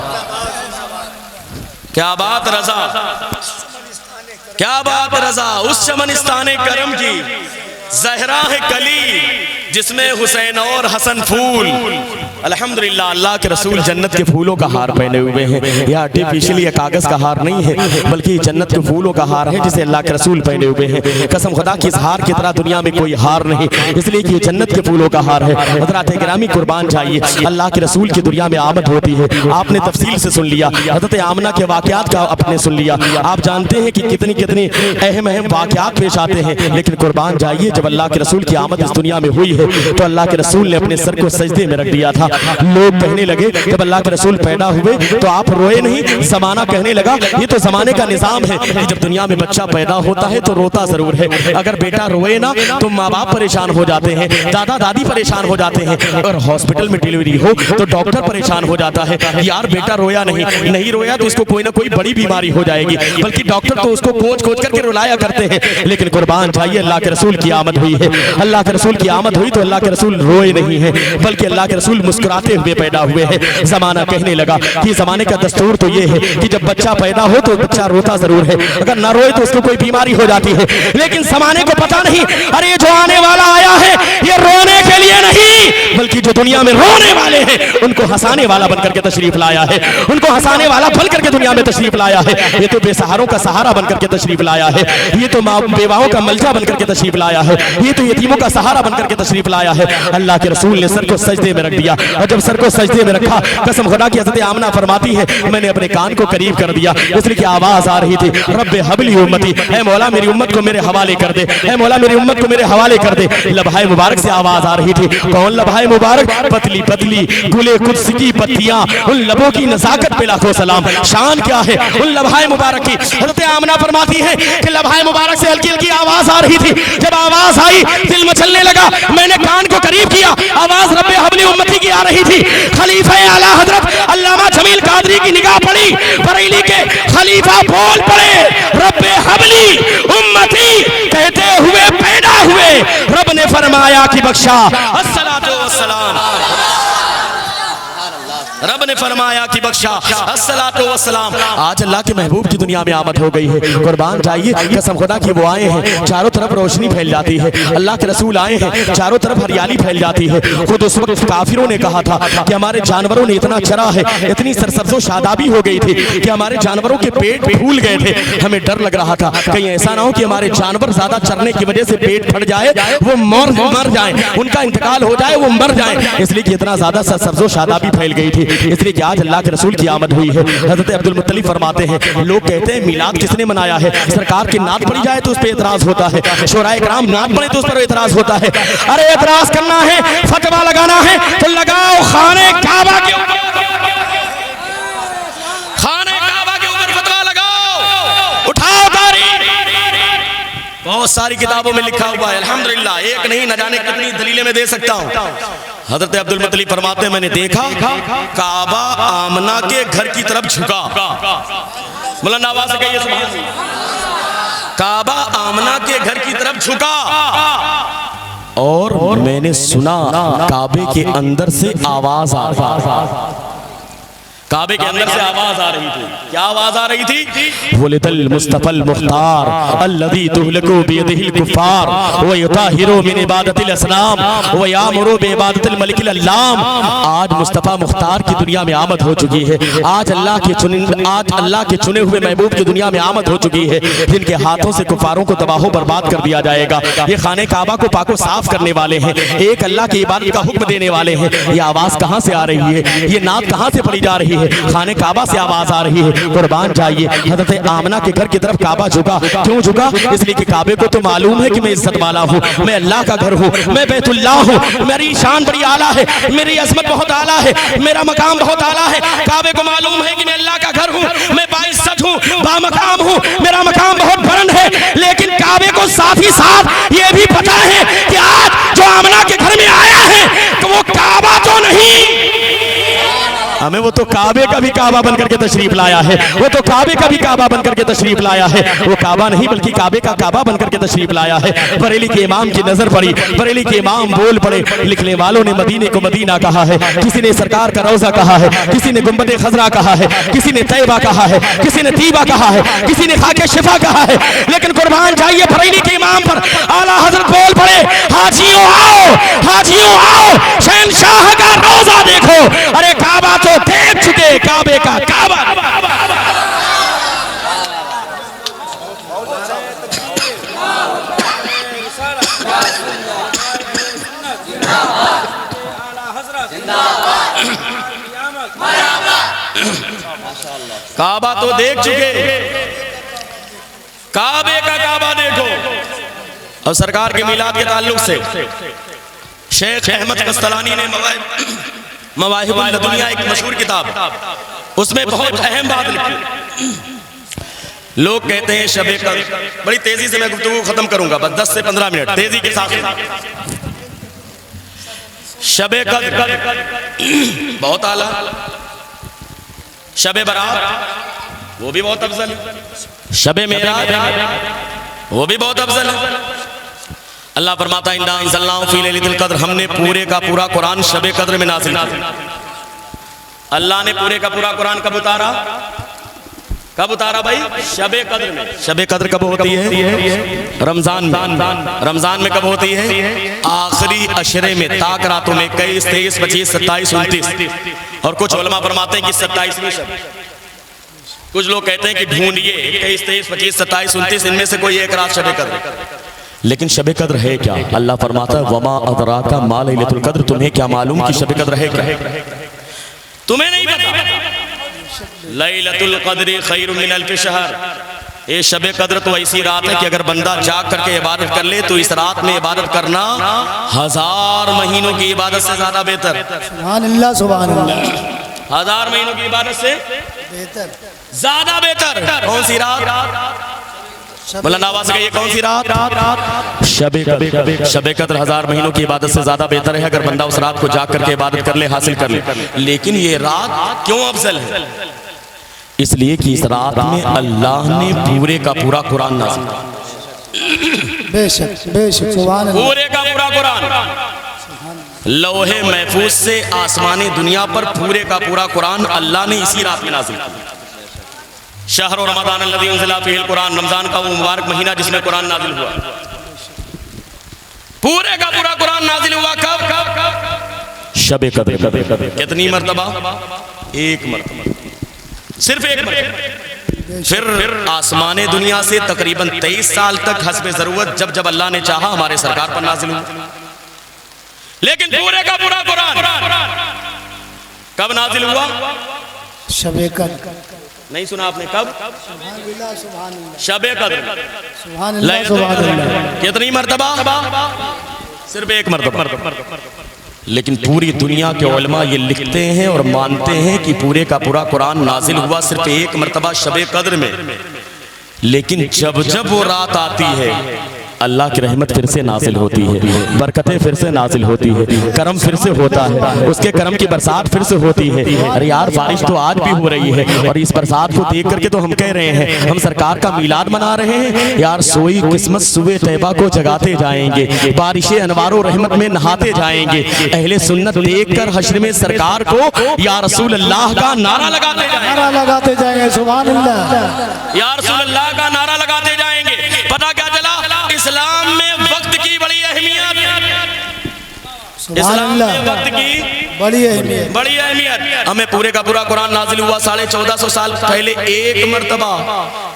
क्या बात रजा, क्या बात रजा। उस चमनिस्ताने करम की जहरा है कली जिसमें हुसैन और हसन फूल। अल्हम्दुलिल्लाह, अल्लाह के रसूल जन्नत के फूलों का हार पहने हुए हैं। यह आर्टिफिशियली कागज का हार नहीं है, बल्कि जन्नत के फूलों का हार है जिसे अल्लाह के रसूल पहने हुए हैं। कसम खुदा की, इस हार की तरह दुनिया में कोई हार नहीं, इसलिए कि ये जन्नत के फूलों का हार है। हज़रात गिरामी कुर्बान जाइए, अल्लाह के रसूल की दुनिया में आमद होती है। आपने तफसील से सुन लिया, हज़रत आमना के वाक़यात का आपने सुन लिया। आप जानते हैं कि कितनी कितनी अहम अहम वाक़यात पेश आते हैं, लेकिन कुर्बान जाइए, जब अल्लाह के रसूल की आमद इस दुनिया में हुई है तो अल्लाह के रसूल ने अपने सर को सजदे में रख दिया था। लोग कहने लगे जब अल्लाह के रसूल पैदा हुए तो आप रोए नहीं, जमाना कहने लगा ये तो जमाने का निजाम है कि जब दुनिया में बच्चा पैदा होता है तो रोता जरूर है। अगर बेटा रोए ना तो माँ बाप परेशान हो जाते हैं, दादा दादी परेशान हो जाते हैं, और हॉस्पिटल में डिलीवरी हो तो डॉक्टर परेशान हो जाता है, यार बेटा रोया नहीं रोया तो इसको कोई ना कोई बड़ी बीमारी हो जाएगी, बल्कि डॉक्टर तो उसको कोच करके रुलाया करते हैं। लेकिन कुर्बान जाइए, अल्लाह के रसूल की आमद हुई है, अल्लाह के रसूल की आमद हुई तो अल्लाह के रसूल रोए नहीं है, बल्कि अल्लाह के रसूल मुस्कुराते हुए पैदा हुए हैं। जमाना कहने लगा कि जमाने का दस्तूर तो ये है कि जब बच्चा पैदा हो तो बच्चा रोता जरूर है, अगर ना रोए तो उसको कोई बीमारी हो जाती है। लेकिन जमाने को पता नहीं, अरे ये जो आने वाला आया है ये रोने के लिए नहीं, बल्कि जो दुनिया में रोने वाले हैं उनको हंसाने वाला बनकर के तशरीफ लाया है, उनको हंसाने वाला बनकर के दुनिया में तशरीफ लाया है। ये तो बेसहारों का सहारा बनकर के तशरीफ लाया है, ये तो माँ बेवाओं का मलजा बनकर के तशरीफ लाया है, ये तो यतीमों का सहारा बनकर के तशरीफ लाया है। अल्लाह के रसूल ने सर को सजदे में रख दिया, और जब सर को सजदे में रखा, कसम खुदा की, हज़रत आमना फरमाती है मैंने अपने कान को करीब कर दिया, इसलिए कि आवाज आ रही थी, रब्बे हबली उम्मती, ऐ मौला मेरी उम्मत को मेरे हवाले कर दे, ऐ मौला मेरी उम्मत को मेरे हवाले कर दे। लबहाए मुबारक से आवाज आ रही थी, कौन लबहाए मुबारक? पतली पतली गुले कुद्स की पत्तियां, उन लबों की नजाकत पे लाखों सलाम। शान क्या है उन लबहाए मुबारक की। हज़रत आमना फरमाती है कि लबहाए मुबारक से हल्की हल्की आवाज आ रही थी, जब आवाज आई दिल मचलने लगा, मैंने कान को करीब किया, आवाज रब्बे हबली उम्मती की आ रही थी। खलीफा आला हजरत अल्लामा जमील कादरी की निगाह पड़ी, बरेली के खलीफा बोल पड़े, रब्बे हबली उम्मती कहते हुए पैदा हुए, रब ने फरमाया कि बख्शा, अस्सलातु वस्सलाम, रब ने फरमाया कि बख्शा, अस्सलातु वस्सलाम। आज अल्लाह के महबूब की दुनिया में आमद हो गई है। कुर्बान जाइए, कसम खुदा की, वो आए हैं चारों तरफ रोशनी फैल जाती है, अल्लाह के रसूल आए हैं चारों तरफ हरियाली फैल जाती है। खुद उस वक्त काफिरों ने कहा था कि हमारे जानवरों ने इतना चरा है, इतनी सरसब्ज़ो शादाबी हो गई थी कि हमारे जानवरों के पेट फूल गए थे। हमें डर लग रहा था कहीं ऐसा ना हो कि हमारे जानवर ज्यादा चरने की वजह से पेट फट जाए, वो मर जाए, उनका इंतकाल हो जाए, वो मर जाए, इसलिए कि इतना ज्यादा सरसब्ज़ो शादाबी फैल गई थी। इसलिए कि आज अल्लाह के रसूल की आमद हुई है। हज़रत अब्दुल मुत्तलिब फरमाते हैं, लोग कहते हैं मिलाद किसने मनाया है? सरकार की नात पड़ी जाए तो उस पर एतराज होता है, शोराए कराम नात पड़े तो उस पर एतराज होता है। अरे एतराज करना है, फतवा लगाना है तो लगाओ खाने काबा के ऊपर, खाने काबा के ऊपर फतवा लगाओ, उठाओ तारीख। बहुत सारी किताबों में लिखा हुआ है, अल्हम्दुलिल्लाह, एक नहीं न जाने कितनी दलीलें मैं दे सकता हूँ। हज़रत अब्दुल मुत्तलिब फरमाते हैं, मैंने देखा काबा आमना के घर की तरफ झुका। बुलंद आवाज से कहिए सुभान अल्लाह। काबा आमना के घर की तरफ झुका और मैंने सुना काबे के अंदर से आवाज आ रही, काबे के अंदर से आवाज आ रही थी। क्या आवाज आ रही थी? वलिदल मुस्तफल मुख्तार अल्लज़ी तुहलकु बियदिहिल कुफ्फार व युताहिरु मिन इबादतिल असनाम व यामुरु बिइबादतिल मलिकिल अल्लाम। आज मुस्तफा मुख्तार की दुनिया में आमद हो चुकी है। आज अल्लाह के चुने हुए महबूब की दुनिया में आमद हो चुकी है, जिनके हाथों से कुफारों को तबाह बर्बाद कर दिया जाएगा। ये खाने काबा को पाको साफ करने वाले हैं, एक अल्लाह की इबादत का हुक्म देने वाले हैं। ये आवाज कहाँ से आ रही है? ये नात कहाँ से पड़ी जा रही है? खाने काबा से आवाज आ रही है। कुर्बान जाइए, हज़रत आमना के घर की तरफ काबा झुका। क्यों झुका? इसलिए कि काबे को तो मालूम है कि मैं इज्जत वाला हूँ, मैं अल्लाह का घर हूँ, मैं बैतुल्लाह हूँ, मेरी शान बड़ी आला है, मेरी अजमत बहुत आला है, मेरा मकाम बहुत आला है। काबे को मालूम है कि मैं अल्लाह का घर हूँ, मैं बाइज्जत हूँ, बामकाम हूँ, मेरा मकाम बहुत बुलंद है। लेकिन काबे को साथ ही साथ ये भी पता है कि आज जो आमना के घर में आया है तो वो काबा तो नहीं, हमें वो तो काबे का भी काबा बन करके तशरीफ लाया है, वो तो काबे का भी काबा बन करके तशरीफ लाया है। वो काबा नहीं बल्कि काबे का काबा बन करके तशरीफ लाया है। बरेली के इमाम की नजर पड़ी, बरेली के इमाम बोल पड़े। लिखने वालों ने मदीने को मदीना कहा है, किसी ने सरकार का रोजा कहा है, किसी ने गुंबद खजरा कहा है, किसी ने तैयबा कहा है, किसी ने तीबा कहा है, किसी ने खाके शिफा कहा है। लेकिन कुर्बान जाइए बरेली के इमाम पर आला हजरत बोल पड़े, हाजियों आओ, हाजियों आओ, शहंशाह का रोजा देखो। अरे काबा तो देख चुके, काबे का काबा। काबा तो देख चुके, काबे का काबा देखो। और सरकार के मिलाद के ताल्लुक से शेख अहमद कस्तलानी ने मवाहिबुल दुनिया एक मशहूर किताब, उसमें बहुत अहम बात लिखी। लोग कहते हैं शबे कद्र, बड़ी तेजी से मैं गुफ्तगू खत्म करूंगा, बस 10 से 15 मिनट तेजी के साथ। शबे कद्र बहुत आला, शबे बरात वो भी बहुत अफजल, शबे मेराज वो भी बहुत अफजल है। अल्लाह फरमाता है इन्ना अंज़लनाहु फ़ी लैलतिल क़द्र, हमने पूरे का पूरा कुरान शबे कद्र में नाज़िल किया। अल्लाह ने पूरे का पूरा कुरान कब उतारा? कब उतारा भाई? शबे कद्र में। शबे कद्र कब होती है? रमजान में। रमजान में कब होती है? आखिरी अशरे में, ताक रातों में, 21, 23, 25, 27, 29। और कुछ उलमा फरमाते हैं कि 27वीं शब। कुछ लोग कहते हैं कि ढूंढिए 21, 23, 25, 27, 29 इनमें से कोई एक रात शबे कद्र। लेकिन शबे कद्र है क्या? अल्लाह फरमाता है वमा अदराका मा लैलतुल कद्र, तुम्हें क्या मालूम कि शबे कद्र है क्या? तुम्हें नहीं पता। लैलतुल कद्र खैरुम मिन अल्फ शहर, ये शबे कद्र तो ऐसी रात है कि अगर बंदा जाग करके इबादत कर ले तो इस रात में इबादत करना 1000 महीनों की इबादत से ज्यादा बेहतर। सुभान अल्लाह, सुभान अल्लाह। 1000 महीनों की इबादत से बेहतर, ज्यादा बेहतर। कौन सी रात? बुलंद आवाज से कहिए, कौन सी रात? शबे कद्र। शबे कद्र 1000 महीनों की इबादत से ज्यादा बेहतर है अगर बंदा उस रात को जाग करके इबादत कर ले, हासिल कर ले। लेकिन ये रात क्यों अफजल है? इसलिए कि इस रात में अल्लाह ने पूरे का पूरा कुरान नाज़िल किया। बेशक बेशक, सुभान अल्लाह। पूरे का पूरा कुरान लौहे महफूज से आसमानी दुनिया पर पूरे का पूरा कुरान अल्लाह ने इसी रात में नाज़िल किया। शहर रमज़ान अल्लज़ी उन्ज़िला फ़ीहिल कुरान, रमजान का वो मुबारक महीना जिसमें कुरान नाज़िल हुआ। पूरे का पूरा कुरान नाज़िल हुआ कब? शबे कद्र। कितनी मर्तबा? एक मर्तबा, सिर्फ एक मर्तबा। फिर आसमाने दुनिया से तकरीबन 23 साल तक हस्बे जरूरत जब जब अल्लाह ने चाहा हमारे सरकार पर नाज़िल हुआ। लेकिन पूरे का पूरा कुरान कब नाज़िल हुआ? शबे कद्र। नहीं सुना आपने? कब? शबे कद्र। सुभान अल्लाह, सुभान अल्लाह। कितनी मर्तबा? सिर्फ एक मर्तबा। लेकिन पूरी दुनिया के उलमा ये लिखते हैं और मानते हैं कि पूरे का पूरा कुरान नाजिल हुआ सिर्फ एक मर्तबा शबे कद्र में। लेकिन जब जब वो रात आती है अल्लाह की रहमत फिर से नाजिल होती है, बरकतें फिर से नाजिल होती है, करम फिर से होता है, उसके करम की बरसात फिर से होती है। अरे यार बारिश तो आज भी हो रही है और इस बरसात को देख करके तो हम कह रहे हैं हम सरकार का मीलाद मना रहे हैं। यार सोई किस्मत सुबह तैयबा को जगाते जाएंगे, बारिशें अनवारो रहमत में नहाते जाएंगे। अहले सुन्नत देख कर हश्र में सरकार को या रसूल अल्लाह का नारा लगाते जाएंगे। सुभान अल्लाह, या रसूल अल्लाह का नारा लगाते जाएंगे। पता क्या चला? इस्लाम में वक्त की बड़ी अहमियत, इस्लाम में वक्त की बड़ी अहमियत, बड़ी अहमियत। हमें पूरे का पूरा कुरान नाजिल हुआ 1450 साल पहले एक मर्तबा।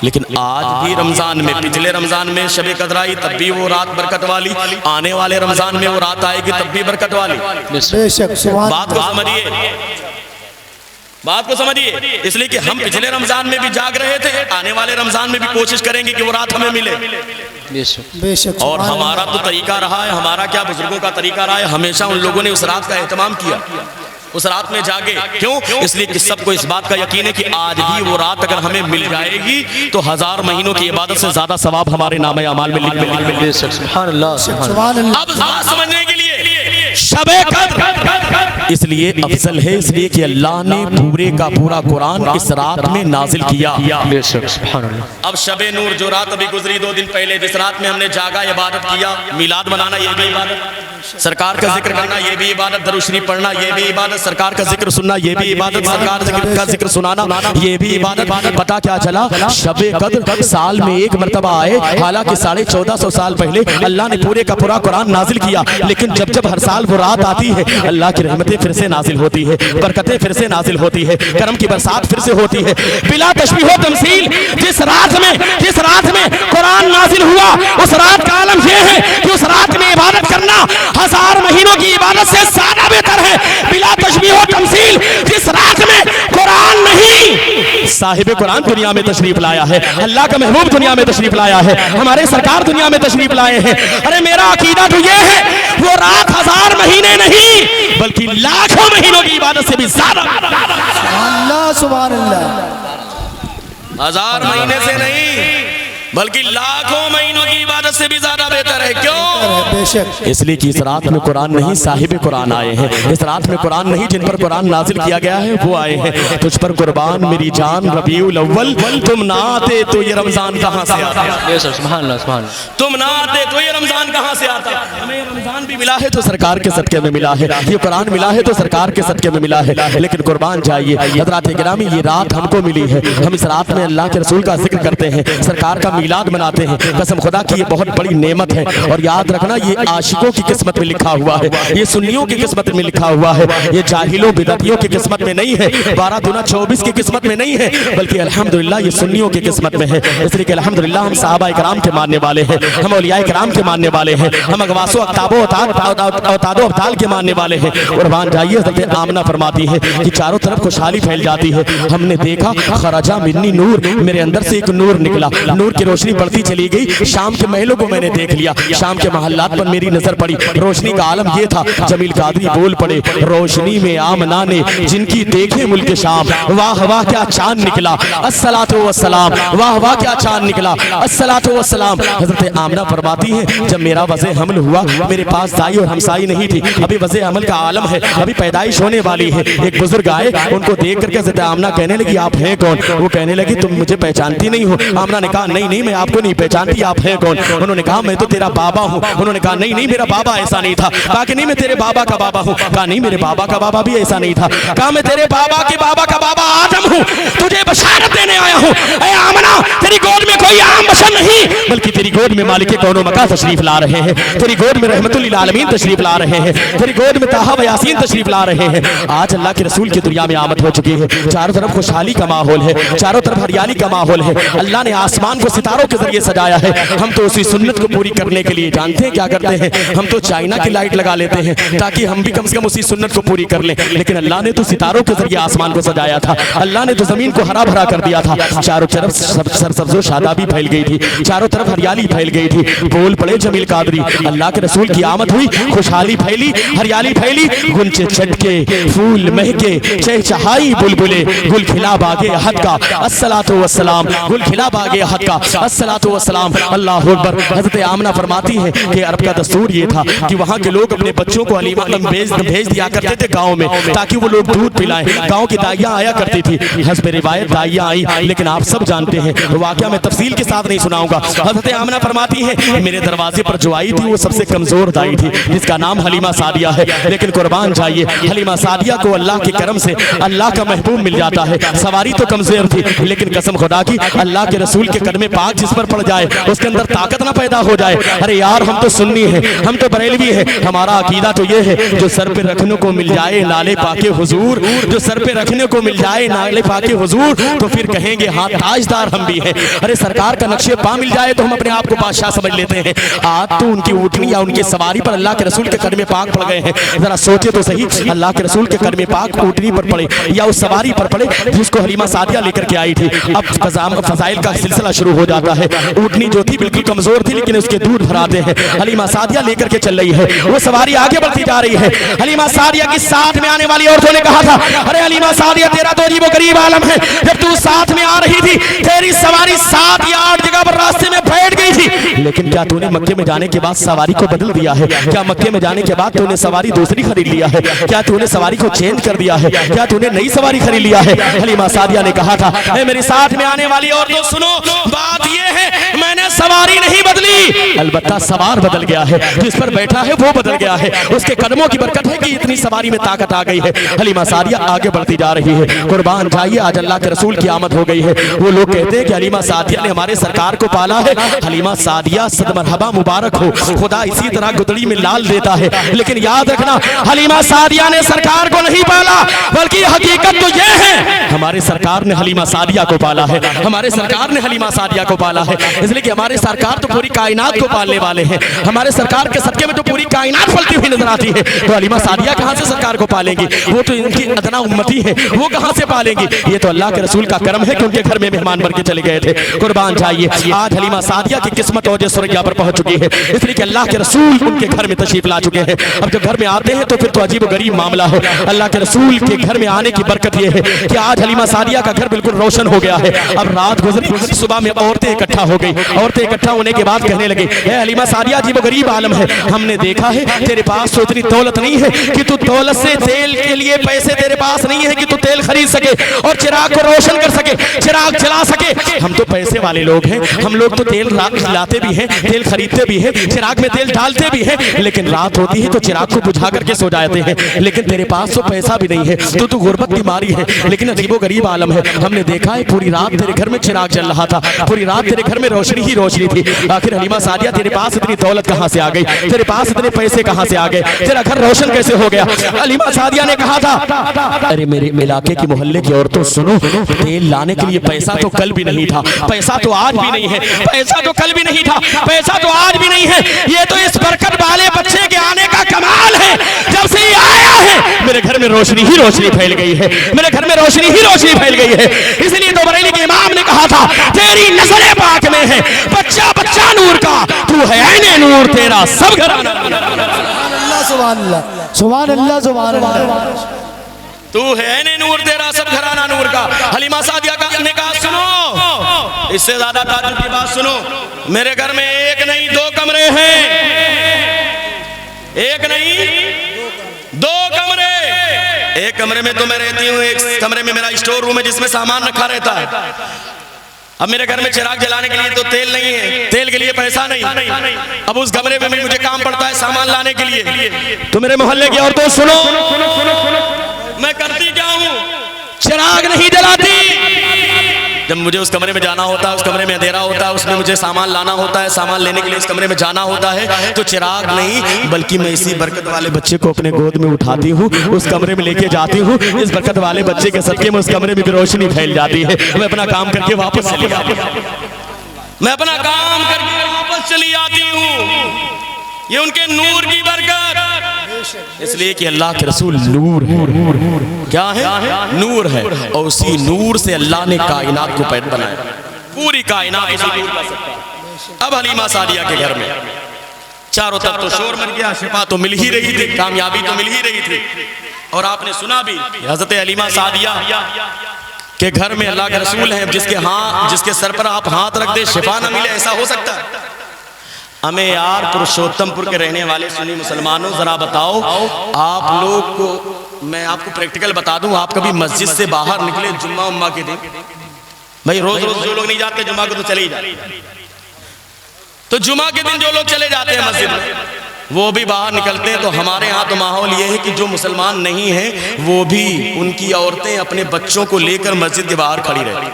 लेकिन आज भी रमजान में, पिछले रमजान में शबे कद्र आई तब भी वो रात बरकत वाली, आने वाले रमजान में वो रात आएगी तब भी बरकत वाली। बात को समझिए, बात को समझिए। इसलिए कि हम पिछले रमजान में भी जाग रहे थे, आने वाले रमजान में भी कोशिश करेंगे कि वो रात हमें मिले। बेशक। और हमारा तो तरीका रहा है, हमारा क्या बुजुर्गों का तरीका रहा है, हमेशा उन लोगों ने उस रात का एहतमाम किया, उस रात में जागे। क्यों? इसलिए कि सबको इस बात का यकीन है कि आज भी वो रात अगर हमें मिल जाएगी तो 1000 महीनों की इबादत से ज्यादा सवाब हमारे नामे अमाल में लिख। सुभान अल्लाह। अब समझने के लिए शबे कद्र इसलिए अफजल है, इसलिए कि अल्लाह ने पूरे का पूरा कुरान इस रात में नाजिल किया। बेशक सुभान अल्लाह। अब शबे नूर जो रात अभी गुजरी 2 दिन पहले, जिस रात में हमने जागा इबादत किया, मिलाद मनाना ये भी इबादत, सरकार का जिक्र करना ये भी इबादत, दरूद शरीफ पढ़ना ये भी इबादत, सरकार का जिक्र सुनना ये भी इबादत, सरकार का जिक्र सुनाना ये भी इबादत। पता क्या चला, शबे कद्र साल में एक मर्तबा आए, हालांकि 1450 साल पहले अल्लाह ने पूरे का पूरा कुरान नाजिल किया, लेकिन जब जब हर साल वो रात आती है, अल्लाह की रहमतें फिर से नाजिल होती है, बरकतें फिर से नाजिल होती है, करम की बरसात फिर से होती है। बिला तशबीह व तमसील जिस रात में कुरान नाजिल हुआ, उस रात का आलम यह है कि उस रात में इबादत करना 1000 महीनों की इबादत से ज्यादा बेहतर है। बिला तशबीह व तमसील जिस रात में कुरान नहीं, साहिब कुरान दुनिया में तशरीफ लाया है, अल्लाह का महबूब दुनिया में तशरीफ लाया है, हमारे सरकार दुनिया में तशरीफ लाए हैं। अरे मेरा अकीदा तो ये है, वो रात 1000 महीने नहीं बल्कि लाखों महीनों की इबादत से भी ज्यादा, अल्लाह सुभान अल्लाह, 1000 महीने से नहीं बल्कि लाखों महीनों की इबादत से भी ज्यादा बेहतर है। क्यों? बेशक इसलिए कि इस रात में कुरान नहीं, साहिब कुरान आए हैं। इस रात में कुरान नहीं, जिन पर कुरान नाजिल किया गया है वो आए हैं। तुझ पर कुर्बान मेरी जान रबीउल अव्वल, तुम ना आते तो ये रमजान कहाँ से आता? बेशक सुभान अल्लाह सुभान अल्लाह। तुम ना आते तो ये रमजान कहाँ से आता? हमें रमजान भी मिला है तो सरकार के सदके में मिला है, ये कुरान मिला है तो सरकार के सदके में मिला है। लेकिन कुर्बान जाइए हज़रात गिरामी, ये रात हमको मिली है, हम इस रात में अल्लाह के रसूल का जिक्र करते हैं, सरकार का मिलाद मनाते हैं। कसम खुदा की ये बहुत बड़ी नेमत है। और याद रखना, ये आशिकों की किस्मत में लिखा हुआ है, ये सुन्नियों की किस्मत में लिखा हुआ है, ये जाहिलों बिदअतियों की किस्मत में नहीं है, 12 दूना 24 की किस्मत में नहीं है, बल्कि अल्हम्दुलिल्लाह ये सुन्नियों की किस्मत में है। इसलिए कि अल्हम्दुलिल्लाह हम सहाबा इकराम के मानने वाले हैं, हम औलिया इकराम के मानने वाले हैं, हम अगवासो अक्ताबो औतादो अब्ताल के मानने वाले हैं। और मान जाइए, हज़रत आमना फरमाती है कि चारों तरफ खुशहाली फैल जाती है। हमने देखा खरजा मिन्नी नूर, मेरे अंदर से एक नूर निकला, नूर की रोशनी बढ़ती चली गई। शाम के महलों को मैंने देख लिया, शाम के महल्लात पर मेरी नजर पड़ी, रोशनी का आलम ये था। जमील कादरी बोल पड़े, रोशनी में आमना ने जिनकी देखे मुल्क शाम, वाह वाह क्या चांद निकला, अस्सलातु वस्सलाम, वाह वाह क्या चांद निकला, अस्सलातु वस्सलाम। हजरत आमना फरमाती है, जब मेरा वज़े हमल हुआ, मेरे पास दाई और हमसाई नहीं थी, अभी वज़े हमल का आलम है, अभी पैदाइश होने वाली है। एक बुजुर्ग आए, उनको देख करके हजरत आमना कहने लगी, आप हैं कौन? वो कहने लगी, तुम मुझे पहचानती नहीं हो? आमना ने कहा, नहीं नहीं, मैं आपको नहीं पहचानती, आप हैं कौन? उन्होंने कहा, मैं तो तेरा बाबा हूँ। उन्होंने कहा, नहीं नहीं, मेरा बाबा ऐसा नहीं था। कहा कि नहीं, मैं तेरे बाबा का बाबा हूँ। कहा नहीं, मेरे बाबा का बाबा भी ऐसा नहीं था। कहा मैं तेरे बाबा के बाबा का बाबा आदम हूँ, तुझे बशारत देने आया हूँ। ऐ आमना, तेरी गोद में कोई आम बशर नहीं, बल्कि तेरी गोद में मालिक कौनो मका तशरीफ ला रहे हैं, तेरी गोद में रहमतुल लिल आलमीन तशरीफ ला रहे हैं, तेरी गोद में ताहा व यासीन तशरीफ ला रहे हैं। आज अल्लाह के रसूल की दुनिया में आमद हो चुकी है, चारों तरफ खुशहाली का माहौल है, चारों तरफ हरियाली का माहौल है। अल्लाह ने आसमान को सितारों के जरिए सजाया है। हम तो उसी सुन्नत को पूरी करने के लिए जानते हैं क्या करते हैं, हम तो चाइना की लाइट लगा लेते हैं ताकि हम भी कम से कम उसी सुन्नत को पूरी कर लें। लेकिन अल्लाह ने तो सितारों के जरिए आसमान को सजाया था, अल्लाह ने तो जमीन को हरा भरा कर दिया था, चारों तरफ सरसब्ज़ो शादाबी फैल गई थी, चारों तरफ हरियाली फैल गई थी। बोल पड़े जमील कादरी, अल्लाह के रसूल की आमद हुई, खुशहाली फैली, हरियाली फैली, गुंचे छटके, फूल महके, चहचहाई बुलबुले, गुल खिला बागे अहद का, अस्सलातु वस्सलाम, गुल खिला बागे अहद का, अस्सलातु वस्सलाम, अल्लाहु अकबर। हज़रत आमना फरमाती है कि अरब का दस्तूर ये था कि वहाँ के लोग अपने बच्चों को अलीमा भेज दिया करते थे गाँव में, ताकि वो लोग दूध पिलाएं। गाँव की दाइयाँ आया करती थी, हस्ब रिवायत दाइयाँ आई, लेकिन आप सब जानते हैं वाक़या मैं तफसील के साथ नहीं सुनाऊंगा। हज़रत आमना फरमाती है, मेरे दरवाजे पर जो आई थी वो सबसे कमजोर दाई थी, जिसका नाम हलीमा सादिया है। लेकिन कुर्बान जाइए, हलीमा सादिया को अल्लाह के करम से अल्लाह का महबूब मिल जाता है। सवारी तो कमजोर थी, लेकिन कसम खुदा की, अल्लाह के रसूल के कदमे पाक जिस पर पड़ जाए उसके अंदर ताकत ना पैदा हो जाए। अरे यार, हम तो सुन्नी हैं, हम तो बरेलवी हैं, हमारा अकीदा तो ये है, जो सर पे रखने को मिल जाए नाले पाके हुजूर, जो सर पे रखने को मिल जाए नाले पाके हुजूर, तो फिर कहेंगे हाँ ताजदार हम भी हैं। अरे सरकार का नक्शे पा मिल जाए तो हम अपने आप को बादशाह समझ लेते हैं। आज तो उनकी ऊँटनी या उनकी सवारी पर अल्लाह के रसूल के कदमे पाक पड़ गए हैं। जरा सोचे तो सही, अल्लाह के रसूल के कदमे पाक ऊँटनी पर पड़े या उस सवारी पर पड़े जिसको हलीमा सादिया लेकर के आई थी। अब फजाइल का सिलसिला शुरू हो जाता है। ऊँटनी जो थी बिल्कुल कमजोर थी, लेकिन उसके दूध भराते हैं। हलीमा सादिया लेकर के चल रही है, वो सवारी आगे बढ़ती जा रही है। हलीमा सादिया की साथ में आने वाली औरतों ने कहा था, अरे हलीमा सादिया तेरा तो अजीब गरीब आलम है, जब तू साथ में आ रही थी तेरी सवारी 7 या 8 जगह पर रास्ते में बैठ गई थी, लेकिन क्या तूने मक्के में जाने के बाद सवारी को बदल दिया है? क्या मक्के में जाने के बाद तूने सवारी दूसरी खरीद लिया है? क्या तूने सवारी को चेंज कर दिया है? क्या तूने नई सवारी खरीद लिया है? हलीमा सादिया ने कहा था, मेरे साथ में आने वाली औरतों सुनो, बात यह है मैंने सवारी नहीं बदली, अलबत्ता सवार बदल गया है, जिस पर बैठा है वो बदल गया है। उसके कदमों की बरकत है कि इतनी सवारी में ताकत आ गई है। हलीमा सादिया आगे बढ़ती जा रही है। कुर्बान जाइए, आज अल्लाह के रसूल की आमद हो गई है। वो लोग कहते हैं कि हलीमा सादिया ने हमारे सरकार को पाला है। हलीमा सादिया सद मरहबा मुबारक हो, खुदा इसी तरह गुदड़ी में लाल देता है। लेकिन याद रखना, हलीमा सादिया ने सरकार को नहीं पाला, बल्कि हकीकत तो यह है हमारे सरकार ने हलीमा सादिया को पाला है। हमारे सरकार ने हलीमा सादिया को पाला है, इसलिए कि हमारे सरकार तो पूरी कायनात को पालने वाले हैं। हमारे सरकार के सदके में तो पूरी कायनात फलती हुई नजर आती है, तो हलीमा सादिया कहां से सरकार को पालेंगी? वो तो इनकी अदना उम्मती है, वो कहां से पालेंगी? ये तो अल्लाह के रसूल का करम है कि उनके घर में मेहमान बन के चले गए थे। कुर्बान जाइए, आज हलीमा सादिया की किस्मत औजे सुरैया पर पहुंच चुकी है, इसलिए कि अल्लाह के रसूल उनके घर में तशरीफ ला चुके हैं। अब जब घर में आते हैं तो फिर तो अजीब गरीब मामला है। अल्लाह के रसूल के घर में आने की बरकत यह है कि आज हलीमा सादिया का घर बिल्कुल रोशन हो गया है। अब रात गुजरी, सुबह में औरतें इकट्ठा हो गई। औरतें इकट्ठा होने के बाद कहने लगे, ए हलीमा सादिया, अजीब गरीब आलम है, हमने देखा है तेरे पास तो इतनी दौलत नहीं है कि तू दौलत से तेल के लिए पैसे तेरे पास नहीं है कि तू तेल खरीद सके और चिराग को रोशन कर सके, चिराग जला सके। हम तो पैसे वाले लोग हैं, हम लोग तो तेल लाते भी हैं, तेल खरीदते भी हैं, चिराग में तेल डालते भी हैं, लेकिन रात होती है तो चिराग को बुझा करके सो जाते हैं। लेकिन तेरे पास तो पैसा भी नहीं है, तो तू गुर्बत की मारी है, लेकिन अजीबो गरीब आलम है। हमने देखा है पूरी रात तेरे घर में चिराग जल रहा था, पूरी रात तेरे घर में रोशनी ही रोशनी थी। आखिर हलीमा सादिया, तेरे पास इतनी दौलत कहां से आ गई? तेरे पास इतने पैसे कहां से आ गए? तेरा घर रोशन कैसे हो गया? हलीमा सादिया ने कहा था, अरे मेरे इलाके की मोहल्ले की औरतों सुनो, तेल लाने के लिए पैसा तो कल भी नहीं था, पैसा तो आज भी नहीं है, पैसा तो कल भी नहीं था, पैसा तो आज भी नहीं है। ये तो इस बरकत वाले बच्चे के आने का कमाल है। जब से ये आया है मेरे घर में रोशनी ही रोशनी फैल गई है, मेरे घर में रोशनी ही रोशनी फैल गई है। इसलिए तो बरेली के इमाम ने कहा था, तेरी नजर पाक में है बच्चा बच्चा नूर का, तू है ऐने नूर, तेरा सब घराना। सुभान अल्लाह, सुभान अल्लाह, सुभान अल्लाह। तू है ऐने नूर, तेरा सब घराना नूर का। हलीमा सादिया ने कहा, सुनो, इससे ज्यादा ताजुब की बात सुनो, मेरे घर में एक नहीं 2 कमरे हैं, एक नहीं 2 कमरे। एक कमरे में तो मैं रहती हूँ, एक कमरे में मेरा स्टोर रूम है जिसमें सामान रखा रहता है। अब मेरे घर में चिराग जलाने के लिए तो तेल नहीं है, तेल के लिए पैसा नहीं, अब उस कमरे में मुझे काम पड़ता है सामान लाने के लिए। तो मेरे मोहल्ले की औरतों सुनो, मैं करती क्या हूँ? चिराग नहीं जलाती। जब मुझे उस कमरे में जाना होता है, उस कमरे में अंधेरा होता है, उसमें मुझे सामान लाना होता है, सामान लेने के लिए उस कमरे में जाना होता है, तो चिराग नहीं बल्कि मैं इसी बरकत वाले बच्चे को अपने गोद में उठाती हूँ, उस कमरे में लेके जाती हूँ। इस बरकत वाले बच्चे के सदके में उस कमरे में भी रोशनी फैल जाती है। मैं अपना काम करके वापस चली आती हूँ, मैं अपना काम करके वापस चली आती हूँ। ये उनके नूर की बरकत, इसलिए कि अल्लाह के रसूल नूर है। क्या है? नूर है, और उसी नूर से अल्लाह ने कायनात को पैदा बनाया, पूरी कायनात उसी नूर का सकता है। अब हलीमा सादिया के घर में चारों तरफ तो शोर मच गया, शिफा तो मिल ही रही थी, कामयाबी तो मिल ही रही थी। और आपने सुना भी, हजरत हलीमा सादिया के घर में अल्लाह के रसूल हैं, जिसके सर पर आप हाथ रख दे शिफा ना मिले, ऐसा हो सकता है? हमें यार पुरुषोत्तमपुर के रहने वाले सुन्नी मुसलमानों, जरा बताओ, आप लोग को मैं आपको प्रैक्टिकल बता दूं, आप कभी मस्जिद से बाहर निकले जुम्मा उम्मा के दिन? भाई रोज रोज जो लोग नहीं जाते जुम्मा को तो चले ही जाते, तो जुम्मा के दिन जो लोग चले जाते हैं मस्जिद में, वो भी बाहर निकलते हैं। तो हमारे यहाँ तो माहौल ये है कि जो मुसलमान नहीं है वो भी, उनकी औरतें अपने बच्चों को लेकर मस्जिद के बाहर खड़ी रहती।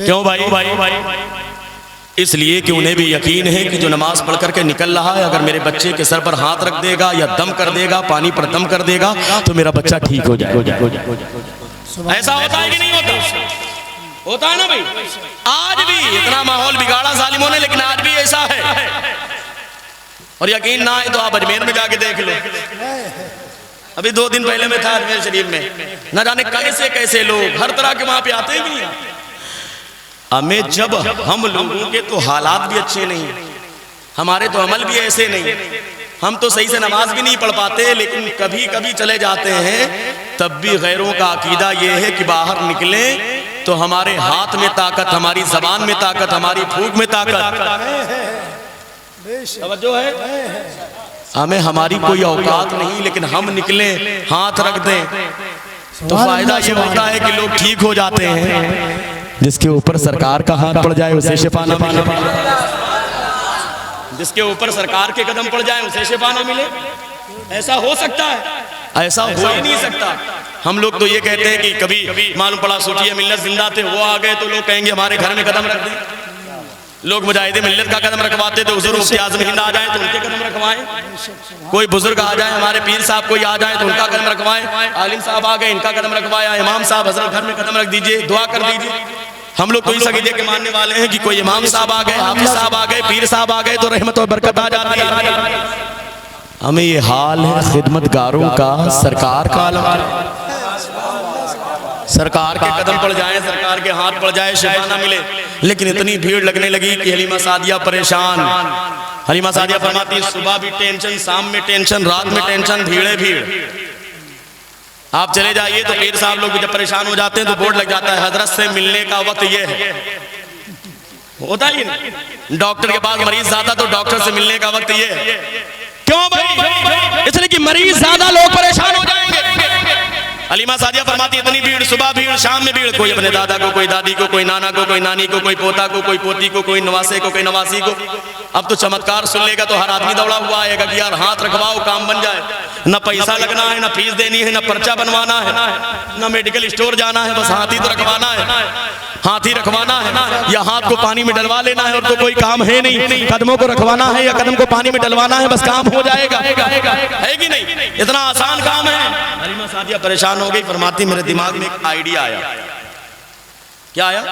क्यों भाई? इसलिए कि उन्हें भी यकीन है कि जो नमाज पढ़ करके निकल रहा है, अगर मेरे बच्चे के सर पर हाथ रख देगा या दम कर देगा, पानी पर दम कर देगा, तो मेरा बच्चा ठीक हो जाए। ऐसा होता है कि नहीं होता? होता है ना भाई। आज भी इतना माहौल बिगाड़ा जालिमों ने, लेकिन आज भी ऐसा है। और यकीन ना आए तो आप अजमेर में जाके देख लो। अभी 2 दिन पहले मैं था अजमेर शरीफ में, न जाने कैसे कैसे लोग हर तरह के वहां पे आते ही नहीं। हमें जब हम लोगों के तो हालात भी अच्छे नहीं, हमारे तो अमल भी ऐसे नहीं, हम तो सही से नमाज भी नहीं पढ़ पाते, लेकिन कभी कभी चले जाते हैं तब भी गैरों का अकीदा ये है कि बाहर निकले तो हमारे हाथ में ताकत, हमारी जबान में ताकत, हमारी फूंक में ताकत। समझो है, हमें हमारी कोई औकात नहीं, लेकिन हम निकले हाथ रख दें तो फायदा ये होता है कि लोग ठीक हो जाते हैं। जिसके ऊपर सरकार का हाथ पड़ जाए उसे शिफा ना मिले, जिसके ऊपर सरकार के कदम पड़ जाए उसे शिफा ना मिले। ऐसा हो सकता है? ऐसा हो ही नहीं सकता। हम लोग तो ये कहते हैं कि कभी मालूम पड़ा सूफिया मिल्लत जिंदा थे, वो आ गए तो लोग कहेंगे हमारे घर में कदम रख दें। लोग मुजाहिदे मिल्लत का कदम रखवाते तो हुजूर मुफ्ती आज़म हिंद आ जाए तो उनके कदम रखवाएं। कोई बुजुर्ग आ जाए, हमारे पीर साहब कोई आ जाए तो उनका कदम रखवाएं। आलिम साहब आ गए, इनका कदम रखवाया। इमाम साहब हजरत घर में कदम रख दीजिए, दुआ कर दीजिए। हम लोग तो इस अकीदे के मानने वाले हैं कि कोई इमाम साहब आ गए, हाफिज साहब आ गए, पीर साहब आ गए तो रहमत और बरकत आ जाती है। हमें ये हाल है खिदमतगारों का, सरकार का सरकार के कदम पड़ जाए, सरकार के हाथ पड़ जाए, शिफा ना मिले। लेकिन इतनी भीड़ लगने लगी कि हलीमा सादिया परेशान। हलीमा सादिया फरमाती सुबह भी टेंशन, शाम में टेंशन, रात में टेंशन, भीड़े भीड़। आप चले जाइए तो पीर साहब लोग जब परेशान हो जाते हैं तो बोर्ड लग जाता है हजरत से मिलने का वक्त ये है। होता ही नहीं, डॉक्टर के पास मरीज ज्यादा तो डॉक्टर से मिलने का वक्त ये है। क्यों भाई? इसलिए कि मरीज ज्यादा, लोग परेशान हो जाएंगे। हलीमा सादिया फरमाती इतनी भीड़, सुबह भीड़, शाम में भीड़। कोई अपने दादा को, कोई दादी को, कोई नाना को, कोई नानी को, कोई पोता को, कोई पोती को, कोई नवासे को, कोई नवासी को। अब तो चमत्कार सुन लेगा तो हर आदमी दौड़ा हुआ आएगा कि यार हाथ रखवाओ काम बन जाए। न पैसा लगना है, न फीस देनी है, न पर्चा बनवाना है, न मेडिकल स्टोर जाना है, बस हाथ ही तो रखवाना है, हाथ ही रखवाना है। या हाथ को पानी में डलवा लेना है और तो कोई काम है नहीं। कदमों को रखवाना है या कदम को पानी में डलवाना है, बस काम हो जाएगा। है कि नहीं? इतना आसान काम है। हलीमा सादिया परेशान हो गई, फरमाती मेरे दिमाग में एक आइडिया आया। क्या आया?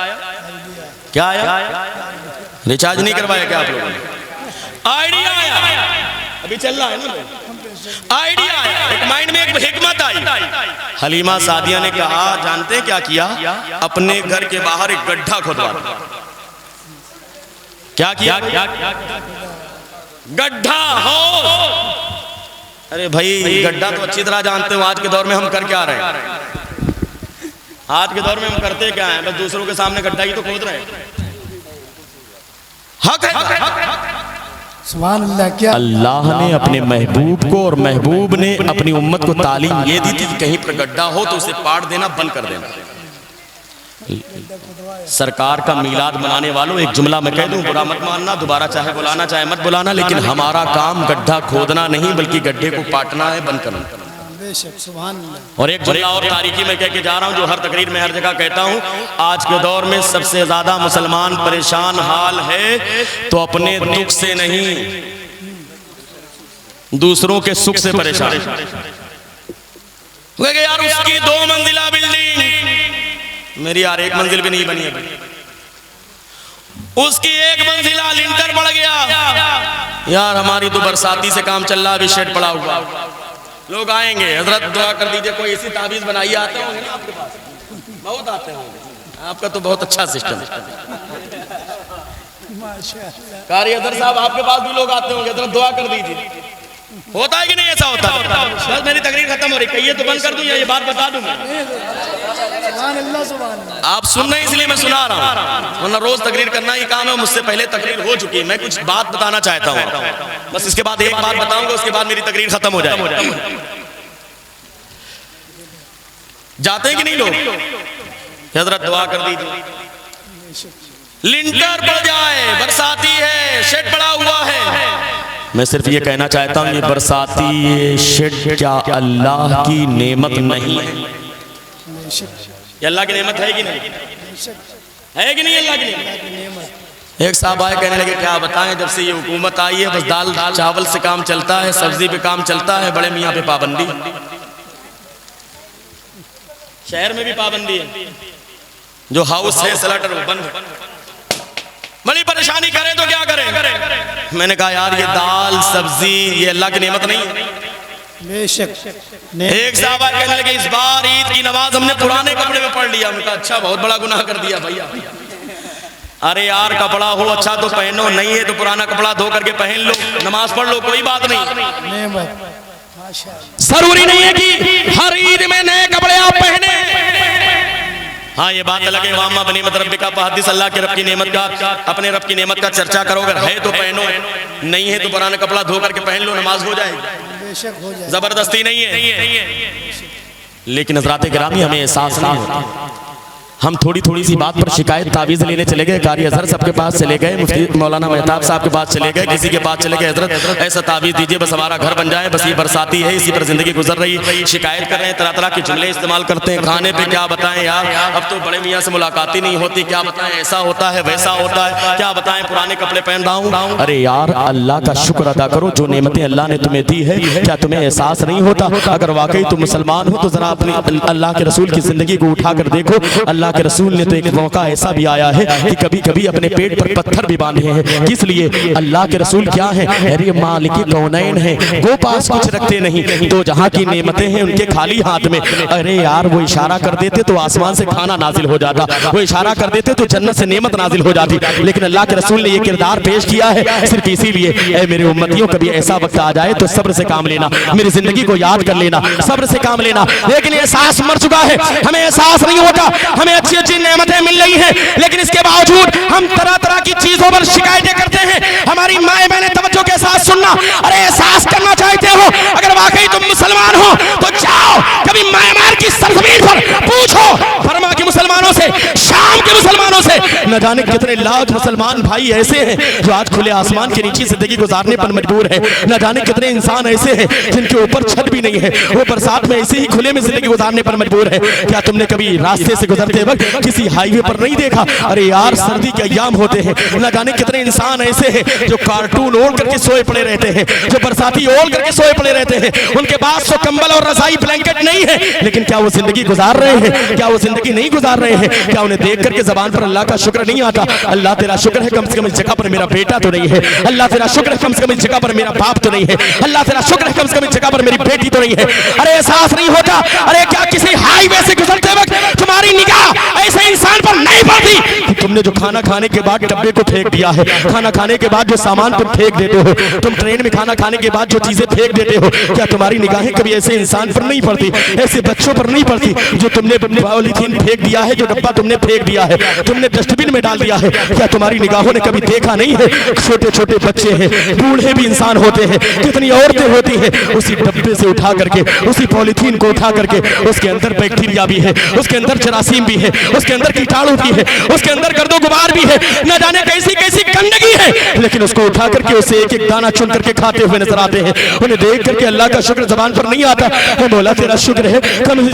क्या आया? रिचार्ज नहीं करवाया क्या आप लोगों ने? आइडिया आया, अभी चल रहा है ना। आइडिया आया, एक माइंड में एक हिकमत आई। हलीमा सादिया ने कहा, जानते क्या किया? अपने घर के बाहर एक गड्ढा खुदवा दिया। क्या किया? गड्ढा हो। अरे भाई गड्ढा तो अच्छी तरह जानते हो, आज के दौर में हम कर क्या रहे हैं? आज के दौर में हम करते क्या हैं? बस दूसरों के सामने गड्ढा ही तो खोद रहे हैं। हक है। सुभान अल्लाह। क्या अल्लाह ने अपने महबूब को और महबूब ने अपनी उम्मत को तालीम ये दी थी कि कहीं पर गड्ढा हो तो उसे पाट देना, बंद कर देना। सरकार का मीलाद मनाने वालों, एक जुमला मैं कह दूं, बुरा मत मानना, दोबारा चाहे बुलाना चाहे मत बुलाना, लेकिन हमारा काम गड्ढा खोदना नहीं बल्कि गड्ढे को पाटना है, बंद करना। और एक जुमला और तारीखी मैं कह के जा रहा हूं जो हर तकरीर में हर जगह कहता हूं, आज के दौर में सबसे ज्यादा मुसलमान परेशान हाल है तो अपने दुख से नहीं, दूसरों के सुख से परेशान। यार उसकी 2 मंजिला बिल्डिंग, मेरी यार 1 मंजिल भी नहीं बनी है। उसकी 1 मंजिला लिंटर पड़ गया। यार हमारी तो बरसाती से काम चल रहा, अभी शेड पड़ा हुआ। लोग आएंगे, हजरत दुआ कर दीजिए, कोई ऐसी ताबीज बनाइए। आते होंगे ना आपके पास? बहुत आते होंगे। आपका तो बहुत अच्छा सिस्टम है। कारी अदर साहब आपके पास भी लोग आते होंगे, हजरत दुआ कर दीजिए। होता है कि नहीं? ऐसा होता है। बस मेरी तकरीर खत्म हो रही, कहिए तो बंद कर दूं या ये बात बता दूं? आप सुन रहे हैं इसलिए मैं सुना रहा हूं, वरना रोज तकरीर करना ही काम है। मुझसे पहले तकरीर हो चुकी है। मैं कुछ बात बताना चाहता हूं, बस इसके बाद एक बात बताऊंगा, उसके बाद मेरी तकरीर खत्म हो जाएगी। जाते हैं कि नहीं लोग? हजरत दुआ कर दीजिए, लिंटर पड़ जाए, बरसाती है, शेड पड़ा हुआ है। मैं सिर्फ ये कहना चाहता हूँ, ये बरसाती ये शेड क्या अल्लाह की नेमत नहीं है? ये अल्लाह की नेमत है कि नहीं? है कि नहीं अल्लाह की नेमत? एक साहब आए, कहने लगे क्या बताएं, जब से ये हुकूमत आई है बस दाल चावल से काम चलता है, सब्जी पे काम चलता है, बड़े मियाँ पे पाबंदी। शहर में भी पाबंदी है, जो हाउस है स्लटर वो बंद। बड़ी परेशानी करें तो क्या करें? मैंने कहा यार ये दाल सब्जी ये अल्लाह की नेमत नहीं है? बेशक। एक साहब कहने लगे इस बार ईद की नमाज हमने पुराने कपड़े में पढ़ लिया। हमने कहा अच्छा, बहुत बड़ा गुनाह कर दिया भैया। अरे यार कपड़ा हो अच्छा तो पहनो, नहीं है तो पुराना कपड़ा धो करके पहन लो, नमाज पढ़ लो, कोई बात नहीं। जरूरी नहीं है कि हर ईद में नए कपड़े आप पहने। हाँ ये बात अलग है, वामा बनी मत रब्बी का हदीस, अल्लाह के रब की नेमत का, अपने रब की नेमत का चर्चा करो। अगर है तो पहनो, नहीं है तो पुराना कपड़ा धो करके पहन लो, नमाज हो जाएगी, जबरदस्ती नहीं है। लेकिन हज़रात गिरामी हमें एहसास नहीं होता, हम थोड़ी थोड़ी सी बात पर शिकायत तावीज़ लेने चले गए, कारी अजहर साहब के पास चले गए, मुफ्ती मौलाना मेहताब साहब के पास चले गए, किसी के पास चले गए, हजरत ऐसा तावीज़ दीजिए बस हमारा घर बन जाए, बस ये बरसाती है, इसी पर जिंदगी गुजर रही है। शिकायत कर रहे हैं, तरह तरह के जुमले इस्तेमाल करते हैं, खाने पे क्या बताएं यार, अब तो बड़े मियाँ से मुलाकात ही नहीं होती, क्या बताएं ऐसा होता है वैसा होता है, क्या बताएं पुराने कपड़े पहन रहा हूँ। अरे यार अल्लाह का शुक्र अदा करो, जो नेमतें अल्लाह ने तुम्हें दी है, क्या तुम्हें एहसास नहीं होता? अगर वाकई तुम मुसलमान हो तो जरा अपनी अल्लाह के रसूल की जिंदगी को उठा कर देखो। अल्लाह के रसूल ने तो एक मौका ऐसा भी आया है कि कभी कभी अपने पेट पर पत्थर भी बांधे हैं। किस लिए? अल्लाह के रसूल क्या है? अरे मालिक कौनैन है, वो पास कुछ रखते नहीं, तो जहाँ की नेमतें हैं उनके खाली हाथ में। अरे यार वो इशारा कर देते तो आसमान से खाना नाजिल हो जाता, वो इशारा कर देते तो जन्नत से नेमत नाजिल हो जाती। लेकिन अल्लाह के रसूल ने ये किरदार पेश किया है सिर्फ इसीलिए, ऐ मेरे उम्मतियों कभी ऐसा वक्त आ जाए तो सब्र से काम लेना, मेरी जिंदगी को याद कर लेना, सब्र से काम लेना। लेकिन एहसास मर चुका है, हमें एहसास नहीं होता, हमें अच्छी अच्छी नेमतें मिल रही है, लेकिन इसके बावजूद हम तरह तरह की चीजों पर शिकायतें करते हैं। हमारी माए बहनें तवज्जो के साथ सुनना, अरे एहसास करना चाहते हो, अगर वाकई तुम मुसलमान हो तो जाओ कभी म्यांमार की सरजमीन पर पूछो, बर्मा के मुसलमानों से, शाम के मुसलमानों से, न जाने कितने लाख मुसलमान भाई ऐसे हैं जो आज खुले आसमान के नीचे जिंदगी गुजारने पर मजबूर है। न जाने कितने इंसान ऐसे हैं जिनके ऊपर छत भी नहीं है, वो बरसात में ऐसे ही खुले में जिंदगी गुजारने पर मजबूर है। क्या तुमने कभी रास्ते से गुजरते वक्त किसी हाईवे पर नहीं देखा? अरे यार सर्दी के अय्याम होते हैं, न जाने कितने इंसान ऐसे हैं जो कार्टून ओढ़ करके सोए पड़े रहते हैं, जो बरसाती ओढ़ करके सोए पड़े रहते हैं, उनके पास तो कंबल और रजाई ब्लैंकेट नहीं है, लेकिन क्या वो जिंदगी गुजार रहे हैं? क्या वो जिंदगी नहीं गुजार रहे हैं? क्या उन्हें देख करके जबान पर अल्लाह का शुक्र नहीं आता? अल्लाह तेरा शुक्र है कम से कम इस जगह पर मेरा बेटा तो नहीं है, अल्लाह तेरा शुक्र है कम से कम इस जगह पर मेरा बाप तो नहीं है, अल्लाह तेरा शुक्र है कम से कम इस जगह पर मेरी बेटी तो नहीं है। अरे एहसास नहीं होता? अरे क्या किसी हाईवे से गुजरते वक्त तुम्हारी निगाह ऐसे इंसान पर नहीं पड़ती कि तुमने जो खाना खाने के बाद डब्बे को फेंक दिया है, खाना खाने के बाद जो सामान तुम फेंक देते हो, तुम ट्रेन में खाना खाने के बाद जो चीजें फेंक देते हो, क्या तुम्हारी निगाहें कभी ऐसे इंसान पर नहीं पड़ती, ऐसे बच्चों पर नहीं पड़ती जो तुमने पॉलीथीन फेंक दिया है, जो डब्बा तुमने फेंक दिया है, तुमने डस्टबिन में डाल दिया है? क्या तुम्हारी निगाहों ने कभी देखा नहीं है? छोटे छोटे बच्चे हैं, बूढ़े भी इंसान होते हैं, कितनी औरतें होती हैं, उसी डब्बे से उठा करके, उसी पॉलीथीन को उठा करके, उसके अंदर बैक्टीरिया भी है, उसके अंदर जरासीम भी है, उसके अंदर कीटाणु भी है, उसके अंदर गर्दो गुबार भी है, न जाने कैसी कैसी गंदगी है, लेकिन उसको उठा करके उसे एक एक दाना चुन करके खाते हुए नजर आते हैं। उन्हें देख करके अल्लाह का शुक्र जबान पर नहीं आता। है मौला तेरा शुक्र है कम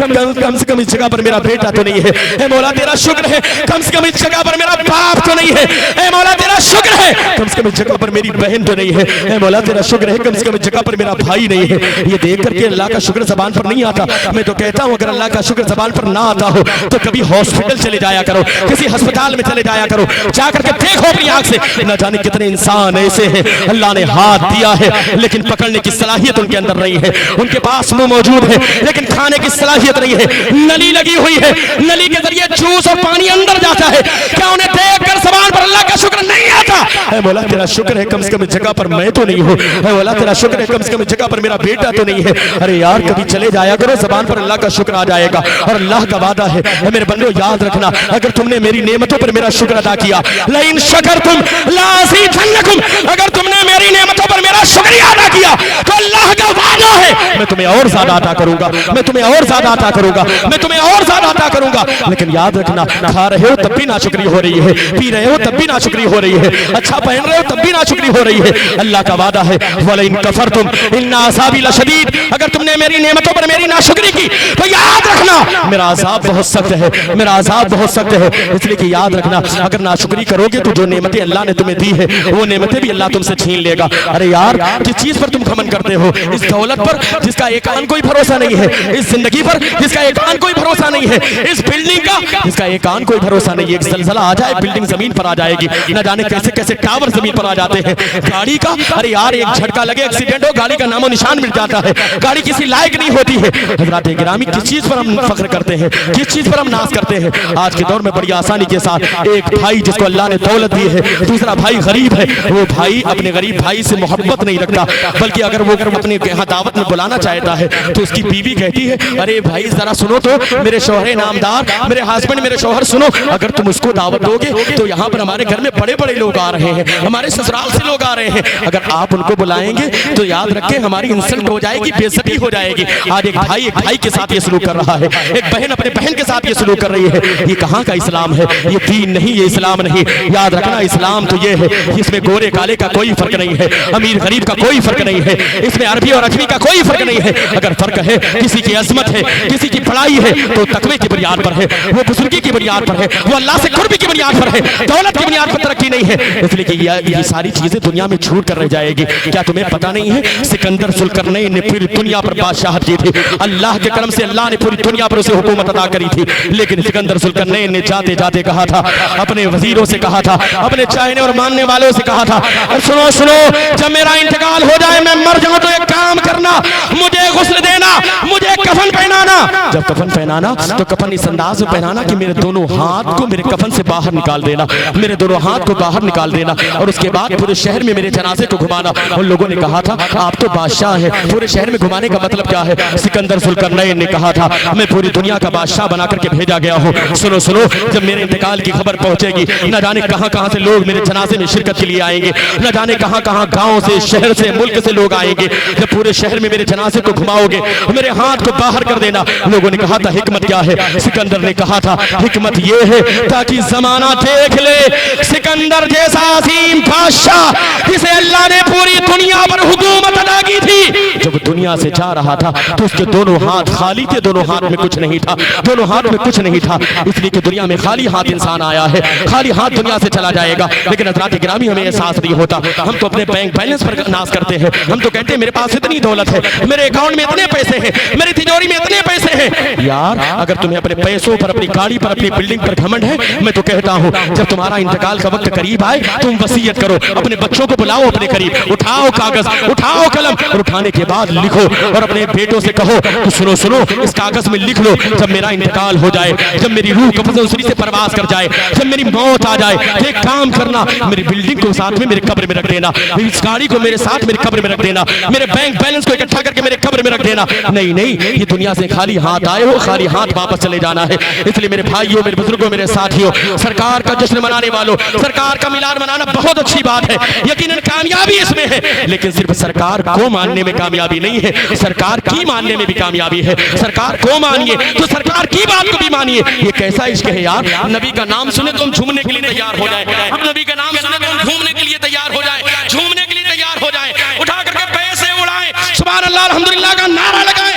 से कम इस जगह पर मेरा बेटा तो नहीं है, मौला तेरा शुक्र है कम से कम इस जगह पर मेरा बाप तो नहीं है, मौला तेरा शुक्र है कम से कम इस जगह पर मेरी बहन तो नहीं है, मौला तेरा शुक्र है कम से कम इस जगह पर मेरा भाई नहीं है। ये देख करके अल्लाह का शुक्र जबान पर नहीं आता। मैं तो कहता हूँ अगर अल्लाह का शुक्र जबान पर ना आता हो तो कभी हॉस्पिटल चले जाया करो, किसी अस्पताल में चले जाया करो, जाकर के देखो अपनी आंख से, न जाने कितने इंसान ऐसे हैं अल्लाह ने हाथ दिया है लेकिन पकड़ने की सलाहियत उनके अंदर नहीं है, उनके पास मुंह मौजूद है लेकिन खाने की सलाहियत नहीं है, नली लगी हुई है, नली के जरिए जूस और पानी अंदर जाता है, क्या उन्हें देखकर ज़बान पर अल्लाह का शुक्र नहीं आता? है मौला तेरा शुक्र है कम से कम इस जगह पर मैं तो नहीं हूँ, है मौला तेरा शुक्र है कम से कम इस जगह पर मेरा बेटा तो नहीं है। अरे यार कभी चले जाया करो, ज़बान पर अल्लाह का शुक्र आ जाएगा और अल्लाह का वादा है मेरे बंदो याद रखना, अगर तुमने मेरी नेमतों पर मेरा शुक्र अदा किया, लइन शकरतुम लाज़ीदन्नकुम, अगर तुमने मेरी नेमतों पर मेरा शुक्रिया अदा किया तो अल्लाह का वादा है मैं तुम्हें और ज्यादा अता करूंगा, मैं तुम्हें और ज्यादा अता करूंगा, मैं तुम्हें और ज्यादा अता करूंगा। लेकिन याद रखना, खा रहे हो तब भी नाशुक्री हो रही है, पी रहे हो तब भी नाशुक्री हो रही है, अच्छा पहन रहे हो तब भी नाशुक्री हो रही है। अल्लाह का वादा है वलइन कफरतुम इन्ना अज़ाबी लशदीद, अगर तुमने मेरी नेमतों पर मेरी नाशुक्री की तो याद रखना मेरा अज़ाब बहुत सख्त है, मेरा अज़ाब बहुत सख्त है। इसलिए कि याद रखना अगर नाशुक्री करोगे तो जो नेमतें अल्लाह ने तुम्हें दी है वो नेमतें भी अल्लाह तुमसे छीन लेगा। अरे यार जिस चीज पर तुम घमंड करते हो, इस दौलत पर जिसका एक आन कोई भरोसा नहीं है, इस जिंदगी पर जिसका एक आन कोई भरोसा नहीं है, इस बिल्डिंग का जिसका एक आन कोई भरोसा नहीं है। एक ज़लज़ला आ जाए बिल्डिंग जमीन पर आ जाएगी, न जाने कैसे कैसे टावर जमीन पर आ जाते हैं। गाड़ी का अरे यार एक झटका लगे, एक्सीडेंट हो, गाड़ी का नामो निशान मिट जाता है, गाड़ी किसी लायक नहीं होती है। हज़रात गिरामी किस चीज पर हम फख्र करते हैं, किस चीज पर हम नाज करते हैं। आज के दौर में बड़ी आसानी के साथ एक भाई जिसको अल्लाह ने दौलत दी है, दूसरा भाई गरीब है, वो भाई अपने गरीब भाई से मोहब्बत नहीं रखता, बल्कि अगर वो अपने यहाँ दावत में बुलाना चाहता है तो उसकी बीवी कहती है अरे भाई जरा सुनो तो, मेरे शौहर नामदार, मेरे हस्बैंड, मेरे शौहर सुनो, अगर तुम उसको दावत दोगे तो यहाँ पर हमारे घर में बड़े बड़े लोग आ रहे हैं, हमारे ससुराल से लोग आ रहे हैं, अगर आप उनको बुलाएंगे तो याद रखें हमारी इंसल्ट हो जाएगी, बेइज्जती हो जाएगी। आज एक भाई के साथ ये सलूक कर रहा है, एक बहन अपने बहन के साथ ये सलूक कर रही है। ये कहाँ का इस्लाम है? ये दीन नहीं, ये इस्लाम नहीं। याद रखना इस्लाम तो ये है, इसमें गोरे काले का कोई फर्क नहीं है, अमीर गरीब का कोई फर्क नहीं है, इसमें अरबी और अजमी का कोई फर्क नहीं है। अगर फर्क है, किसी की अजमत है, किसी की बड़ाई है, तो तकवे की बुनियाद पर है, वो बुजुर्गी की बुनियाद पर है, वो अल्लाह से कुर्बी की बुनियाद पर है, दौलत की बुनियाद पर तरक्की नहीं है। इसलिए कि ये सारी चीजें दुनिया में छूट कर रह जाएगी। क्या तुम्हें पता नहीं है सिकंदर जुल्करनैन ने पूरी दुनिया पर बादशाहत की थी, अल्लाह के करम से अल्लाह ने पूरी दुनिया पर उसे हुकूमत अदा करी थी, लेकिन सिकंदर जुल्करनैन ने जाते जाते कहा था, अपने वजीरों से कहा था, अपने चाहने और मानने वालों से कहा था, सुनो सुनो, जब मेरा इंतकाल हो जाए, मैं मर जाऊं, तो एक काम करना, मुझे गुस्ल देना, मुझे कफन पहनाना। जब कफन पहनाना तो कफन इस अंदाज में पहनाना कि मेरे दोनों हाथ को मेरे कफन से बाहर निकाल देना, मेरे दोनों हाथ को बाहर निकाल देना, और उसके बाद पूरे शहर में मेरे जनाजे को घुमाना। उन लोगों ने कहा था आप तो बादशाह हैं, पूरे शहर में घुमाने का मतलब क्या है? सिकंदर जुल्करनैन ने कहा था मैं पूरी दुनिया का बादशाह बना करके भेजा गया हूँ। सुनो सुनो, जब मेरे इंतकाल की खबर पहुंचेगी, न जाने कहां कहां से लोग मेरे जनाजे में शिरकत के लिए आएंगे, न जाने कहां कहां गांव से, शहर से, मुल्क से लोग आएंगे। जब पूरे शहर में मेरे जनाजे को घुमाओगे, मेरे हाथ को बाहर कर देना। लोगों ने कहा था हिकमत क्या है? सिकंदर ने कहा था हिकमत ये है ताकि जमाना देख ले सिकंदर जैसा अजीम बादशाह जिसे अल्लाह ने पूरी दुनिया पर हुकूमत अदा की थी, जब दुनिया से जा रहा था तो उसके दोनों हाथ खाली थे, दोनों हाथ में कुछ नहीं था, दोनों हाथ में कुछ नहीं था। इसलिए कि दुनिया में खाली हाथ इंसान आया है, खाली हाथ दुनिया से चला जाएगा। लेकिन हज़रात गिरामी हमें एहसास नहीं होता, हम तो अपने बैंक बैलेंस पर नाज करते हैं, हम तो कहते हैं मेरे पास इतनी दौलत है, मेरे अकाउंट में इतने पैसे हैं, मेरी तिजोरी में इतने पैसे हैं। यार अगर तुम्हें अपने पैसों पर, अपनी गाड़ी पर, अपनी बिल्डिंग पर घमंड है, मैं तो कहता हूँ जब तुम्हारा इंतकाल का वक्त करीब आए, तुम वसीयत करो, अपने बच्चों को बुलाओ अपने करीब, उठाओ कागज, उठाओ कलम, और उठाने के बाद लिखो, और अपने बेटों से कहो तो सुनो सुनो, इस कागज में लिख लो, जब मेरा इंतकाल हो जाए, जब मेरी रूह कब्ज़ से परवास कर जाए, जब मेरी मौत आ जाए, तो एक काम करना, मेरी बिल्डिंग को साथ में मेरे कब्र में रख देना, इस गाड़ी को मेरे साथ मेरे कब्र में रख देना, मेरे बैंक बैलेंस को इकट्ठा करके मेरे कब्र में रख देना। नहीं नहीं, ये दुनिया से खाली हाथ आए हो, खाली हाथ वापस चले जाना है। इसलिए मेरे भाइयों, मेरे बुजुर्गों, मेरे साथियों, सरकार का जश्न मनाने वालों, सरकार का मिलाद मनाना बहुत अच्छी बात है, यकीनन कामयाबी इसमें है, लेकिन सिर्फ सरकार को मानने में कामयाबी नहीं है, सरकार की मानने में भी कामयाबी है। सरकार को मानिए तो सरकार की बात को भी मानिए। ये कैसा इश्क है यार, नबी का नाम सुने तो हम झूमने के लिए तैयार हो जाए, हम नबी का नाम सुने तो हम घूमने के लिए तैयार हो जाए, झूमने के लिए तैयार हो जाए, उठा करके पैसे उड़ाएं, सुभान अल्लाह अल्हम्दुलिल्लाह का नारा लगाएं।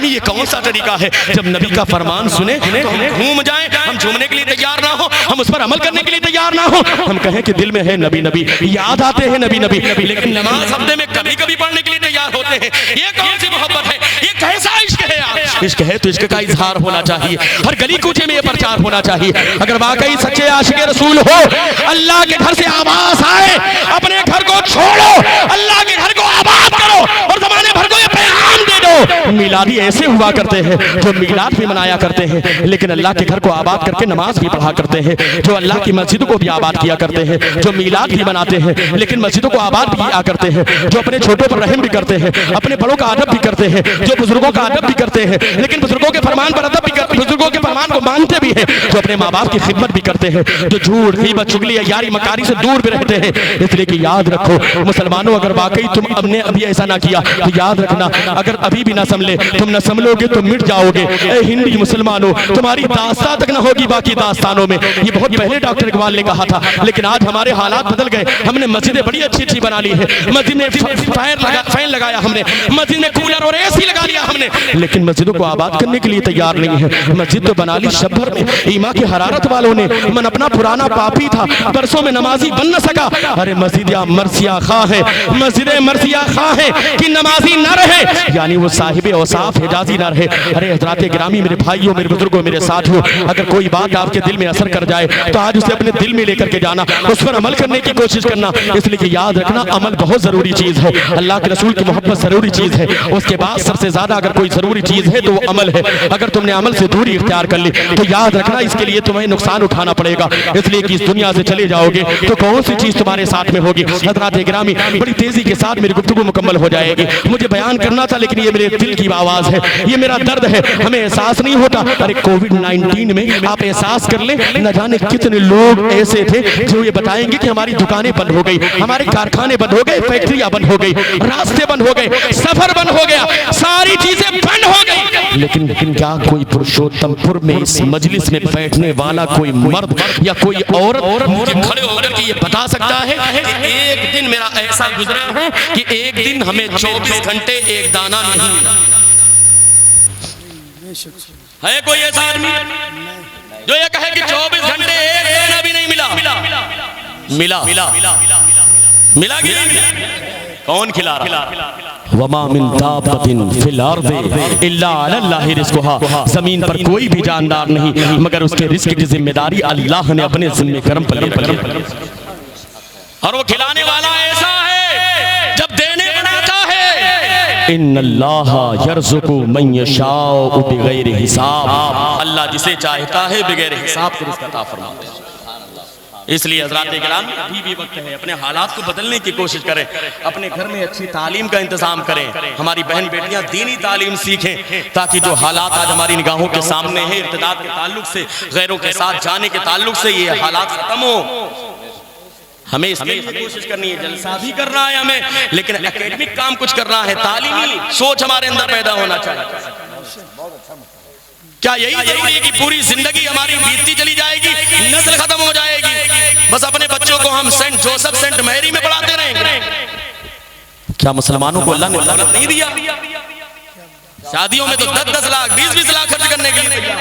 ये कौन सा तरीका है? जब नबी का फरमान सुने तो हम घूम जाएं, हम झूमने के लिए तैयार ना हो, हम उस पर अमल करने के लिए तैयार ना हो, हम कहें कि दिल में है नबी नबी, याद आते हैं नबी नबी, लेकिन नमाज हफ्ते में कभी कभी पढ़ने के लिए तैयार होते हैं। ये कौन सी मोहब्बत है? ये कैसा इश्क है यार? इश्क है तो इश्क का इजहार होना चाहिए, हर गली कूचे में ये प्रचार होना चाहिए। अगर वाकई सच्चे आशिक रसूल हो, अल्लाह के घर से आवाज आए, अपने घर को छोड़ो, अल्लाह के घर को आबाद करो और जमाने भर को ये पैगाम दे दो। मिलादी ऐसे हुआ करते हैं जो मिलाद भी मनाया करते हैं, लेकिन अल्लाह के घर को आबाद करके नमाज भी पढ़ा करते हैं, जो अल्लाह की मस्जिद को भी आबाद किया करते हैं, जो मिलाद भी मनाते हैं लेकिन मस्जिदों को आबाद भी किया करते हैं, जो अपने छोटों पर रहम भी करते हैं, अपने बड़ों का अदब भी करते हैं, जो बुजुर्गों का अदब भी करते हैं, लेकिन बुजुर्गों के फरमान पर अदब भी करते, बुजुर्गों के फरमान को मानते भी हैं, जो अपने माँ बाप की खिदमत भी करते हैं, जो झूठ, गीबत, चुगली, यारी, मकारी से दूर भी रहते हैं। इसलिए कि याद रखो मुसलमानों, अगर वाकई तुम अपने अभी ऐसा ना किया तो याद रखना, अगर अभी भी ना संभले तुम न संभलोगे तो मिट जाओगे। ए हिंदी मुसलमानों, तुम्हारी दास्तां तक न होगी बाकी दास्तानों में। ये बहुत पहले डॉक्टर इकबाल ने कहा था, लेकिन आज हमारे हालात बदल गए। हमने मस्जिदें बड़ी अच्छी अच्छी बना ली है, मस्जिद में फैन लगाया हमने, मस्जिद में कूलर और एसी लगा लिया हमने, लेकिन मस्जिदों को आबाद करने के लिए तैयार नहीं है। मस्जिद तो बना ली शब भर में, ईमा की हरारत वालों ने। मन अपना पुराना पापी था, बरसों में नमाजी बन न सका। अरे मस्जिद या मरसिया खा है, मस्जिद मरसिया खा है कि नमाजी न रहे, यानी वो साहिब औसाफ हिजाजी न रहे। अरे हजरात गिरामी, मेरे भाइयों, मेरे बुजुर्गों, मेरे साथियों, अगर कोई बात आपके दिल में असर कर जाए तो आज उसे अपने दिल में लेकर के जाना, उस पर अमल करने की कोशिश करना। इसलिए कि याद रखना, अमल बहुत जरूरी चीज है। अल्लाह के रसूल की मोहब्बत जरूरी चीज है। उसके बाद सबसे ज्यादा अगर कोई जरूरी चीज है तो वो अमल है। अगर तुमने अमल से दूरी इख्तियार कर ली तो याद रखना, इसके लिए तुम्हें नुकसान उठाना पड़ेगा। इसलिए कि इस दुनिया से चले जाओगे तो कौन सी चीज तुम्हारे साथ में होगी। हजरात गिरामी, बड़ी तेजी के साथ मेरी गुफ्तगू मुकम्मल हो जाएगी। मुझे बयान करना था, लेकिन ये मेरे दिल की आवाज है, ये मेरा दर्द है, हमें एहसास नहीं होता। अरे कोविड-19 में आप एहसास कर ले, न जाने कितने लोग ऐसे थे जो ये बताएंगे कि हमारी दुकानें बंद हो गई, हमारे कारखाने बंद हो गए, फैक्ट्रियां बंद हो गई, रास्ते बंद हो गए, सफर बंद हो गया, सारी चीजें बंद हो गई। लेकिन क्या कोई पुरुषोत्तमपुर में इस मजलिस में बैठने वाला कोई मर्द या कोई औरत मुझे खड़े होकर के ये बता सकता है कि एक दिन मेरा ऐसा गुजरा है कि एक दिन हमें 24 घंटे एक दाना नहीं मिला? है कोई ऐसा आदमी जो ये कहे कि 24 घंटे एक दाना भी नहीं मिला? मिला मिला कि नहीं मिला? कौन खिला रहा? वमा मिन दाब्बतिन फिल अर्दि इल्ला अल्लाहि रिज़्क़ुहा, जमीन पर कोई भी जानदार नहीं मगर उसके रिस्क की जिम्मेदारी अल्लाह ने अपने जिम्मे करम पर ली। और वो खिलाने वाला ऐसा है जब देने बनाता है। इन्नल्लाह यर्ज़ुक़ु मन यशाउ बिगैरि हिसाब, अल्लाह जिसे चाहता है बगैर हिसाब से रिज़्क़ अता फरमाता है। इसलिए हज़रात किराम, अभी भी वक्त है, अपने हालात को बदलने की कोशिश करें, अपने घर में अच्छी तालीम का इंतजाम करें, हमारी बहन बेटियां दीनी तालीम सीखें, ताकि जो हालात आज हमारी निगाहों के सामने है, इर्तिदाद के ताल्लुक से, गैरों के साथ जाने के ताल्लुक से, ये हालात खत्म हो। हमें इसके लिए कोशिश करनी है, जलसा भी करना है हमें, लेकिन एकेडमिक काम कुछ करना है, तालीमी सोच हमारे अंदर पैदा होना चाहिए। क्या यही जरूरी है कि पूरी जिंदगी हमारी बीतती चली जाएगी, नस्ल खत्म हो जाएगी, बस अपने बच्चों को हम सेंट जोसेफ सेंट मैरी में पढ़ाते रहेंगे? क्या मुसलमानों को अल्लाह ने दौलत नहीं दिया? शादियों में तो 10-10 लाख 20-20 लाख खर्च करने के लिए तैयार,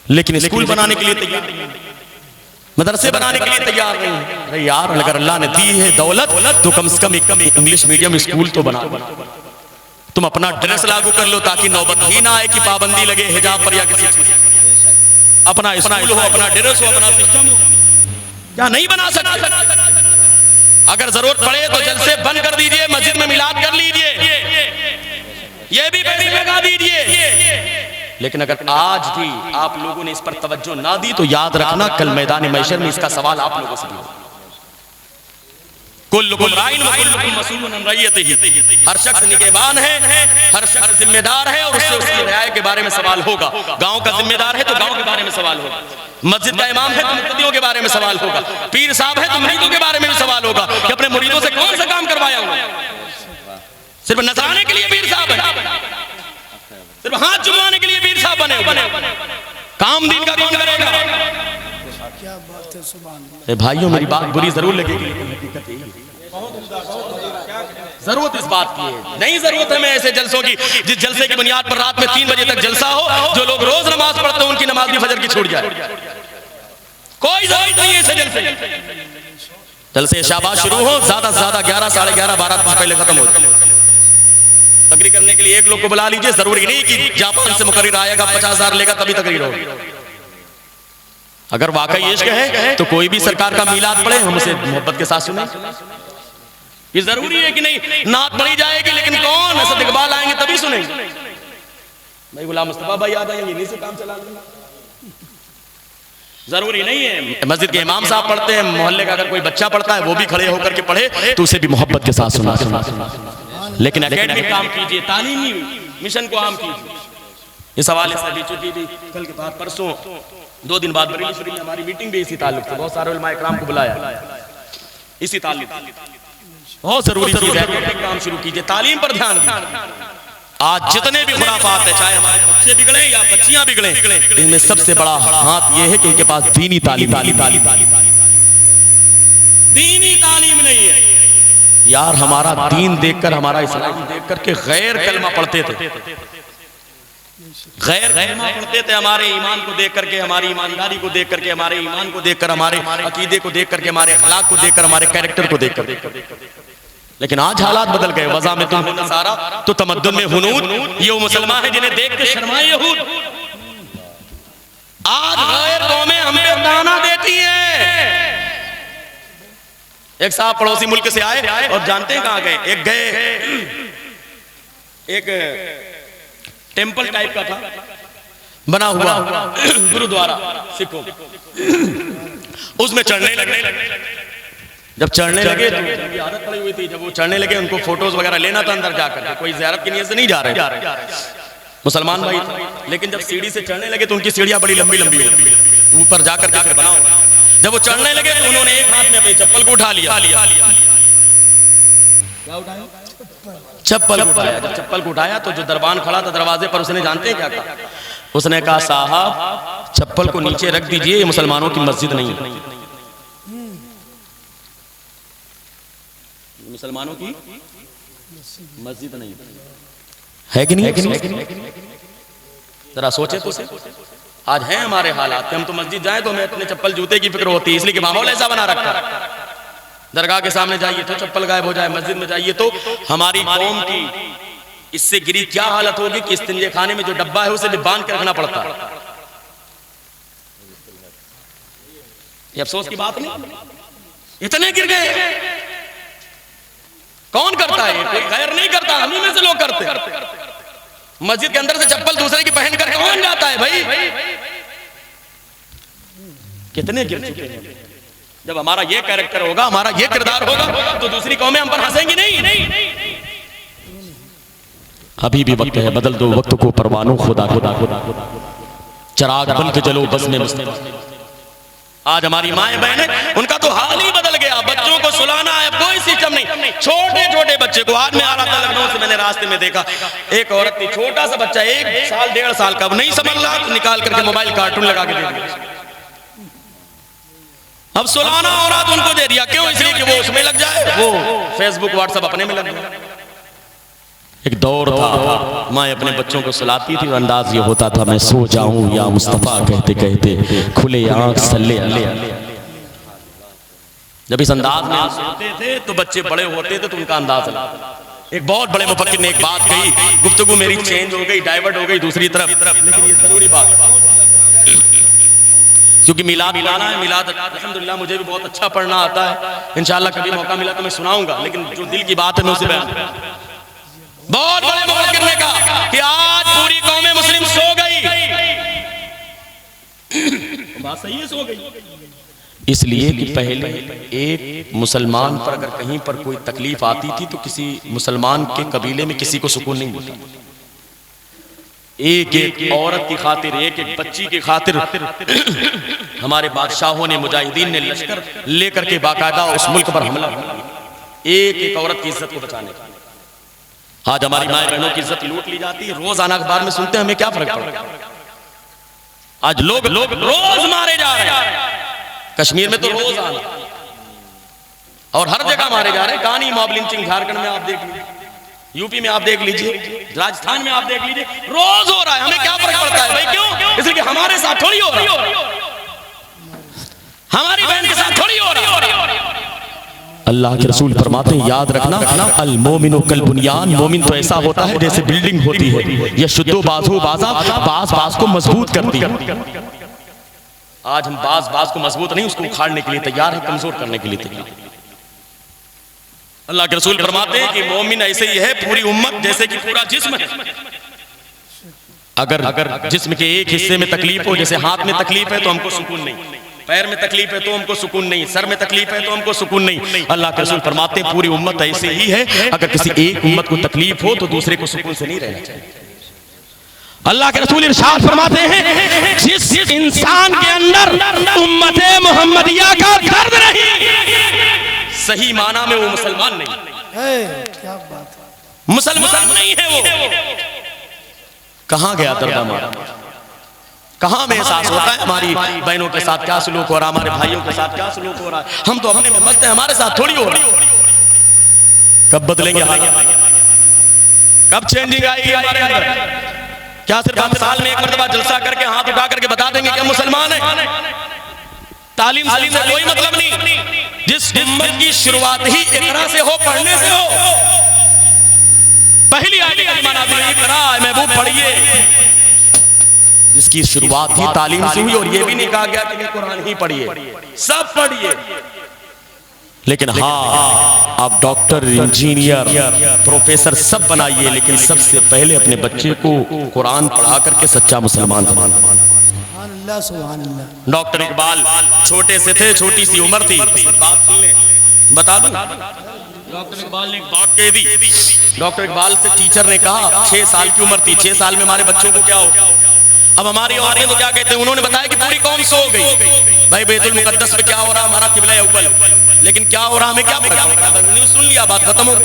लेकिन स्कूल बनाने के लिए तैयार नहीं, मदरसे बनाने के लिए तैयार नहीं। अरे यार, अगर अल्लाह ने दी है दौलत तो कम से कम इंग्लिश मीडियम स्कूल तो बना। तुम अपना ड्रेस लागू कर लो ताकि नौबत ही ना आए कि पाबंदी लगे हिजाब पर या किसी चीज। अपना स्कूल हो, अपना ड्रेस हो, अपना सिस्टम हो, क्या नहीं बना सकते? अगर जरूरत पड़े तो जलसे बंद कर दीजिए, मस्जिद में मिलाद कर लीजिए, ये भी बड़ी लगा दीजिए। लेकिन अगर आज भी आप लोगों ने इस पर तवज्जो ना दी तो याद रखना, कल मैदान महशर में इसका सवाल आप लोगों से भी होगा। कुल्लुकुम राइन व कुल्लुकुम मसऊलुन अन रइयतिही, हर शख्स निगहबान है, हर शख्स जिम्मेदार है और उससे उसकी रियायत के बारे में सवाल होगा। गांव का जिम्मेदार है तो गांव के बारे में सवाल होगा, मस्जिद का इमाम है तो मुक्तदियों के बारे में सवाल होगा, पीर साहब है तो मुरीदों के बारे में भी सवाल होगा कि अपने मुरीदों से कौन सा काम करवाया हुआ? सिर्फ नजराने के लिए पीर साहब है, सिर्फ हाथ चुमवाने के लिए पीर साहब बने, काम दीन का कौन करेगा? क्या बात है, सुभान अल्लाह। भाइयों, मेरी बात बुरी जरूर लगेगी, जरूरत इस बात की है, नहीं जरूरत है मैं ऐसे जलसों की जिस जलसे की बुनियाद पर रात में 3 बजे तक जलसा हो, जो लोग रोज नमाज पढ़ते हैं उनकी नमाज भी फजर की छूट जाए। कोई जरूरत नहीं है ऐसे जलसे शाबाश शुरू हो, ज्यादा से ज्यादा 11, साढ़े 11, 12 से पहले खत्म हो जाए। तकरीर करने के लिए एक लोग को बुला लीजिए, जरूरी नहीं कि जापान से मुकर्रिर आएगा 50,000 लेगा तभी तकरीर होगी। अगर वाकई इश्क है तो कोई भी सरकार का मीलाद पढ़े, हम उसे मोहब्बत के साथ सुने। ये जरूरी है कि नहीं नात पढ़ी जाएगी, लेकिन कौन असद इकबाल आएंगे तभी सुनेंगे, भाई गुलाम मुस्तफा भाई याद आएंगे, इन्हीं से काम चला लेंगे। जरूरी नहीं है मस्जिद के इमाम साहब पढ़ते हैं, मोहल्ले का अगर कोई बच्चा पढ़ता है वो भी खड़े होकर के पढ़े तो उसे भी मोहब्बत के साथ सुना। लेकिन एकेडमिक काम कीजिए, तालीमी मिशन को आम कीजिए। इस हवाले से अभी चुकी भी कल के बाद परसों 2 दिन बाद बरेली शरीफ में हमारी मीटिंग भी इसी ताल्लुक से, बहुत सारे उलमा इकराम को बुलाया इसी ताल्लुक। बहुत जरूरी चीज है, काम शुरू कीजिए, तालीम पर ध्यान दीजिए। आज जितने भी खुराफात है, चाहे हमारे बच्चे बिगड़े या बच्चियां बिगड़े, इनमें सबसे बड़ा हाथ यह है कि उनके पास दीनी तालीम नहीं है। यार हमारा दीन देखकर, हमारा इस्लाम देखकर के गैर कलमा पढ़ते थे, गैर कलमा पढ़ते थे। हमारे ईमान को देख करके, हमारी ईमानदारी को देख करके, हमारे ईमान को देखकर, हमारे अकीदे को देख करके, हमारे अखलाक को देखकर, हमारे कैरेक्टर को देख कर। लेकिन आज हालात बदल गए। वज़ा में तुम नसारा तो तमद्दुन में हुनूद, ये वो मुसलमान है जिन्हें देख के शर्माए यहूद। आज गैर कौमें हमें ताना देती हैं। एक साहब पड़ोसी मुल्क से आए और जानते हैं कहां गए? एक गए, एक टेंपल टाइप का था बना हुआ गुरुद्वारा सिखों, उसमें चढ़ने लगे। जब चढ़ने लगे तो आदत पड़ी हुई थी, जब वो चढ़ने लगे उनको फोटोज वगैरह लेना था अंदर जाकर, कोई ज़ियारत की नियत से नहीं जा रहे मुसलमान भाई। लेकिन जब सीढ़ी से चढ़ने लगे तो उनकी सीढ़ियां बड़ी लंबी लंबी होती है, ऊपर जाकर बनाओ। जब वो चढ़ने लगे तो उन्होंने एक हाथ में अपनी चप्पल को उठा लिया। क्या उठाया? चप्पल उठाया। जब चप्पल को उठाया तो जो दरबान खड़ा था दरवाजे पर, उसने जानते हैं क्या कहा? उसने कहा साहब चप्पल को नीचे रख दीजिए, ये मुसलमानों की मस्जिद नहीं है। मुसलमानों की मस्जिद नहीं है कि नहीं? जरा सोचे तो। आज हैं हमारे हालात कि हम तो मस्जिद जाएं तो हमें अपने चप्पल जूते की फिक्र होती है, इसलिए कि माहौल ऐसा बना रखा है। दरगाह के सामने जाइए तो चप्पल गायब हो जाए, मस्जिद में जाइए तो हमारी कौम की इससे गिरी क्या हालत होगी कि इस्तिंजे खाने में जो डब्बा है उसे बांध के रखना पड़ता है। ये अफसोस की बात नहीं, इतने गिर गए। कौन करता है? कोई गैर नहीं करता, हम ही में से लोग करते हैं। मस्जिद के अंदर से चप्पल दूसरे की पहन कर कौन जाता है भाई? कितने गिर चुके हैं। जब हमारा ये कैरेक्टर होगा, हमारा ये किरदार होगा, तो दूसरी कौमें हम पर हंसेंगी नहीं। अभी भी वक्त है, बदल दो वक्त को परवानों खुदा खुदा खुदा चराग बन के जलो बस में मुस्तफा। आज हमारी माएं बहनें, उनका तो हाल ही बदल गया। बच्चों को सुलाना है, कोई सिस्टम नहीं। छोटे छोटे बच्चे को, आज मैं आ रहा था लखनऊ से, मैंने रास्ते में देखा एक औरत थी, छोटा सा बच्चा 1 साल 1.5 साल का, नहीं समझ रहा तो निकाल करके मोबाइल कार्टून लगा के दे दिया। अब सुलाना औरत उनको दे दिया, क्यों? इसलिए कि वो उसमें लग जाए, वो फेसबुक व्हाट्सएप अपने में लग जाए। एक दौर था माँ अपने बच्चों को सुलाती थी, अंदाज ये होता था मैं सो जाऊं या मुस्तफा कहते कहते खुले आंख सल्ले अलैहि। जब इस अंदाज में सोते थे तो बच्चे बड़े होते थे तो उनका अंदाज अलग। एक बहुत बड़े मुफक्किर ने एक बात कही, गुफ्तगू मेरी चेंज हो गई, डाइवर्ट हो गई दूसरी तरफ, लेकिन ये जरूरी बात, क्योंकि मिलाद लाना है। मिलाद अल्हम्दुलिल्लाह मुझे भी बहुत अच्छा पढ़ना आता है, इंशाअल्लाह कभी मौका मिला तो मैं सुनाऊंगा, लेकिन जो दिल की बात है मैं उसे बयान। बहुत बड़े मुफक्किर ने कहा कि आज पूरी कौमें मुस्लिम सो गई। बात सही है, सो गई। इसलिए कि पहले एक मुसलमान पर अगर कहीं पर कोई तकलीफ आती थी तो किसी मुसलमान के कबीले में किसी को सुकून नहीं मिलता। एक एक औरत की खातिर, एक एक बच्ची की खातिर हमारे बादशाहों ने, मुजाहिदीन ने लश्कर लेकर के बाकायदा उस मुल्क पर हमला किया, एक एक औरत की इज्जत को बचाने का। आज हमारी माए बहनों की इज्जत लूट ली जाती है। रोजाना अखबार में सुनते हैं, हमें क्या फर्क पड़ता है? आज लोग रोज मारे जा रहे हैं। कश्मीर में तो रोज आना, और हर जगह मारे जा रहे हैं। कहानी मॉब लिंचिंग झारखंड में आप देख लीजिए, यूपी में आप देख लीजिए, राजस्थान में आप देख लीजिए, रोज हो रहा है। हमें क्या फर्क पड़ता है भाई? क्यों? इसलिए कि हमारे साथ थोड़ी हो रहा है, हमारी बहन के साथ थोड़ी हो रहा है। अल्लाह के रसूल फरमाते हैं, याद रखना, अल मोमिनो कल बुनियान, मोमिन तो ऐसा होता है जैसे बिल्डिंग होती है, यह शुद्धो बाजू बाजा, बाज को मजबूत करती है। आज हम बाज को मजबूत नहीं, उसको उखाड़ने के लिए तैयार है, कमजोर करने के लिए तैयार। अल्लाह के रसूल फरमाते हैं कि मोमिन ऐसे ही है पूरी उम्मत जैसे कि पूरा जिस्म है। अगर जिस्म के एक हिस्से में तकलीफ हो, जैसे हाथ में तकलीफ है तो हमको सुकून नहीं, पैर में तकलीफ है तो हमको सुकून नहीं, सर में तकलीफ है तो हमको सुकून नहीं। अल्लाह के रसूल फरमाते हैं पूरी उम्मत ऐसे ही है, अगर किसी एक उम्मत को तकलीफ हो तो दूसरे को सुकून से नहीं रहना चाहिए। अल्लाह के रसूल इरशाद फरमाते हैं, जिस इंसान के अंदर उम्मते मुहम्मदिया का दर्द नहीं, सही माना में वो मुसलमान नहीं, क्या बात, मुसलमान नहीं है वो। कहाँ गया दर्द हमारा? कहाँ में एहसास होता है हमारी बहनों के साथ क्या सलूक हो रहा है, हमारे भाइयों के साथ क्या सलूक हो रहा है? हम तो अपने में मस्त हैं, हमारे साथ थोड़ी हो रहा है। कब बदलेंगे हालात? कब चेंजिंग आएगी हमारे अंदर? क्या सिर्फ हम साल में एक मरतबा जलसा करके हाथ उठा करके बता देंगे कि हम मुसलमान हैं? तालीम से कोई मतलब नहीं। जिस उम्मत की शुरुआत ही इकरा से हो, पढ़ने से हो, पहली आयत करीमा नाज़िल हुई, इकरा महबूब पढ़िए, जिसकी शुरुआत ही तालीम से हुई। और ये भी नहीं कहा गया कि कुरान ही पढ़िए, सब पढ़िए। लेकिन हाँ, आप डॉक्टर, इंजीनियर, प्रोफेसर सब बनाइए, लेकिन सबसे पहले अपने बच्चे को कुरान पढ़ा करके सच्चा मुसलमान बनाना। डॉक्टर इकबाल छोटे से थे, छोटी सी उम्र थी। बात सुन लें, बता दूं, डॉक्टर इकबाल ने एक बात कह दी। डॉक्टर इकबाल से टीचर ने कहा, 6 साल की उम्र थी, 6 साल में हमारे बच्चों को क्या होगा? अब हमारी औरतें तो क्या कहते हैं, उन्होंने बताया कि पूरी कौम सो गई। भाई बैतुल मुकद्दस में क्या हो रहा, हमारा किबला अव्वल, लेकिन क्या हो रहा हमें क्या पता? सुन लिया, बात खत्म हो गई।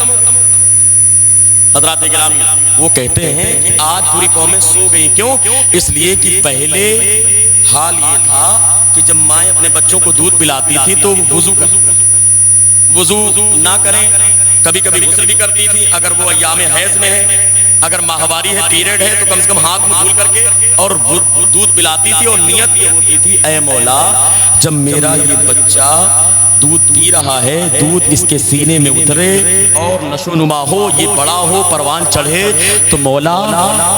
हज़रात गिरामी, वो कहते हैं कि आज पूरी कौमें सो गई। क्यों? इसलिए कि पहले हाल ये था कि जब माएँ अपने बच्चों को दूध पिलाती थी तो वुजू ना करें, कभी कभी गुस्ल भी करती थी। अगर वो अय्याम हैज में है, अगर माहवारी है, पीरियड है, तो कम से कम हाथ मुंह धुल करके और दूध पिलाती थी। और नियत ये होती थी, ऐ मौला, जब मेरा ये बच्चा दूध पी रहा है, दूध इसके सीने में उतरे और नशोनुमा हो, ये बड़ा हो, परवान चढ़े, तो मौला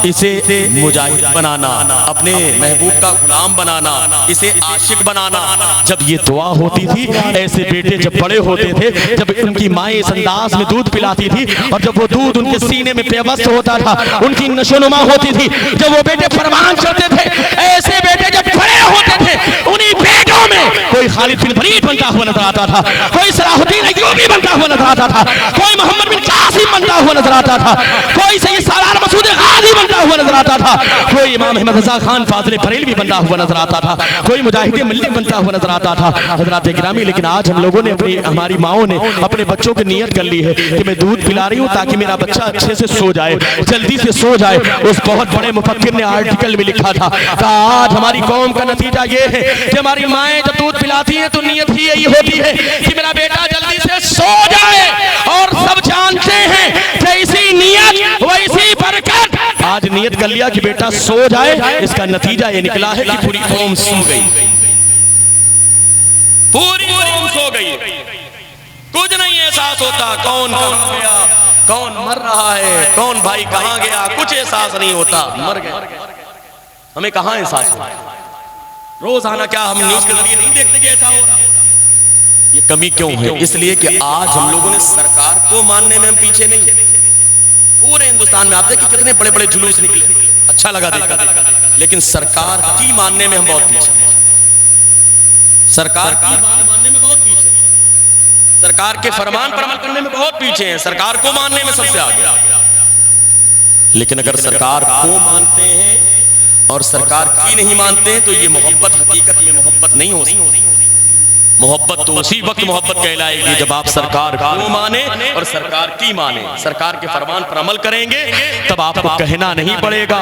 इसे मुजाहिद बनाना, अपने महबूब का गुलाम बनाना, इसे आशिक बनाना। जब ये दुआ होती थी, ऐसे बेटे जब बड़े होते थे, जब उनकी माएँ इस अंदाज में दूध पिलाती थी, और जब वो दूध उनके सीने में पेवस्त होता था, उनकी नशोनुमा होती थी, जब वो बेटे परवान चढ़ते थे, ऐसे बेटे जब बड़े होते थे, उन्हीं बेटों में कोई खालिद बिन वलीद बनता हुआ नजर आता था, कोई सलाहुद्दीन अय्यूबी बनता हुआ नजर आता था, कोई मोहम्मद बिन कासिम बनता हुआ नजर आता था, कोई सैयद सालार मसूद गाजी बनता हुआ नजर आता था, कोई इमाम अहमद रज़ा खान फाज़िल बरेलवी बनता हुआ नजर आता था, कोई मुजाहिद मल्लिक बनता हुआ नजर आता था। हज़रात गिरामी, लेकिन आज हम लोगों ने हमारी माओं ने अपने बच्चों की नियत कर ली है कि मैं दूध पिला रही हूँ ताकि मेरा बच्चा अच्छे से सो जाए, जल्दी से सो जाए। उस बहुत बड़े मुफक्किर ने आर्टिकल में लिखा था, आज हमारी कौम का नतीजा ये है कि हमारी माएँ जब दूध पिलाती हैं तो नियत ही यही होती है कि मेरा बेटा जल्दी से सो जाए। और सब जानते हैं जैसी नियत वैसी बरकत। आज नियत कर लिया कि बेटा सो जाए, इसका नतीजा ये निकला है कि पूरी कौम सो गई, पूरी कौम सो गई। कुछ नहीं एहसास होता, कौन कहाँ गया, कौन मर रहा है, कौन भाई कहाँ गया, कुछ एहसास नहीं होता, मर गया। हमें कहाँ एहसास होता? रोजाना क्या हम न्यूज़ के जरिए नहीं देखते कि ऐसा हो रहा? ये कमी क्यों है? इसलिए कि आज हम लोगों ने सरकार को मानने में हम पीछे नहीं है। पूरे हिंदुस्तान में आप देखिए कितने बड़े बड़े जुलूस निकले, अच्छा लगा देखा, लेकिन सरकार की मानने में हम बहुत पीछे, सरकार की मानने में बहुत पीछे, सरकार के फरमान पर अमल करने में बहुत पीछे हैं, सरकार को मानने में सबसे आगे। लेकिन अगर सरकार को मानते हैं और सरकार की नहीं मानते हैं तो ये मोहब्बत हकीकत में मोहब्बत नहीं हो सकती। मोहब्बत तो उसी वक्त मोहब्बत कहलाएगी जब आप सरकार को माने और सरकार की माने, सरकार के फरमान पर अमल करेंगे, तब आपको कहना नहीं पड़ेगा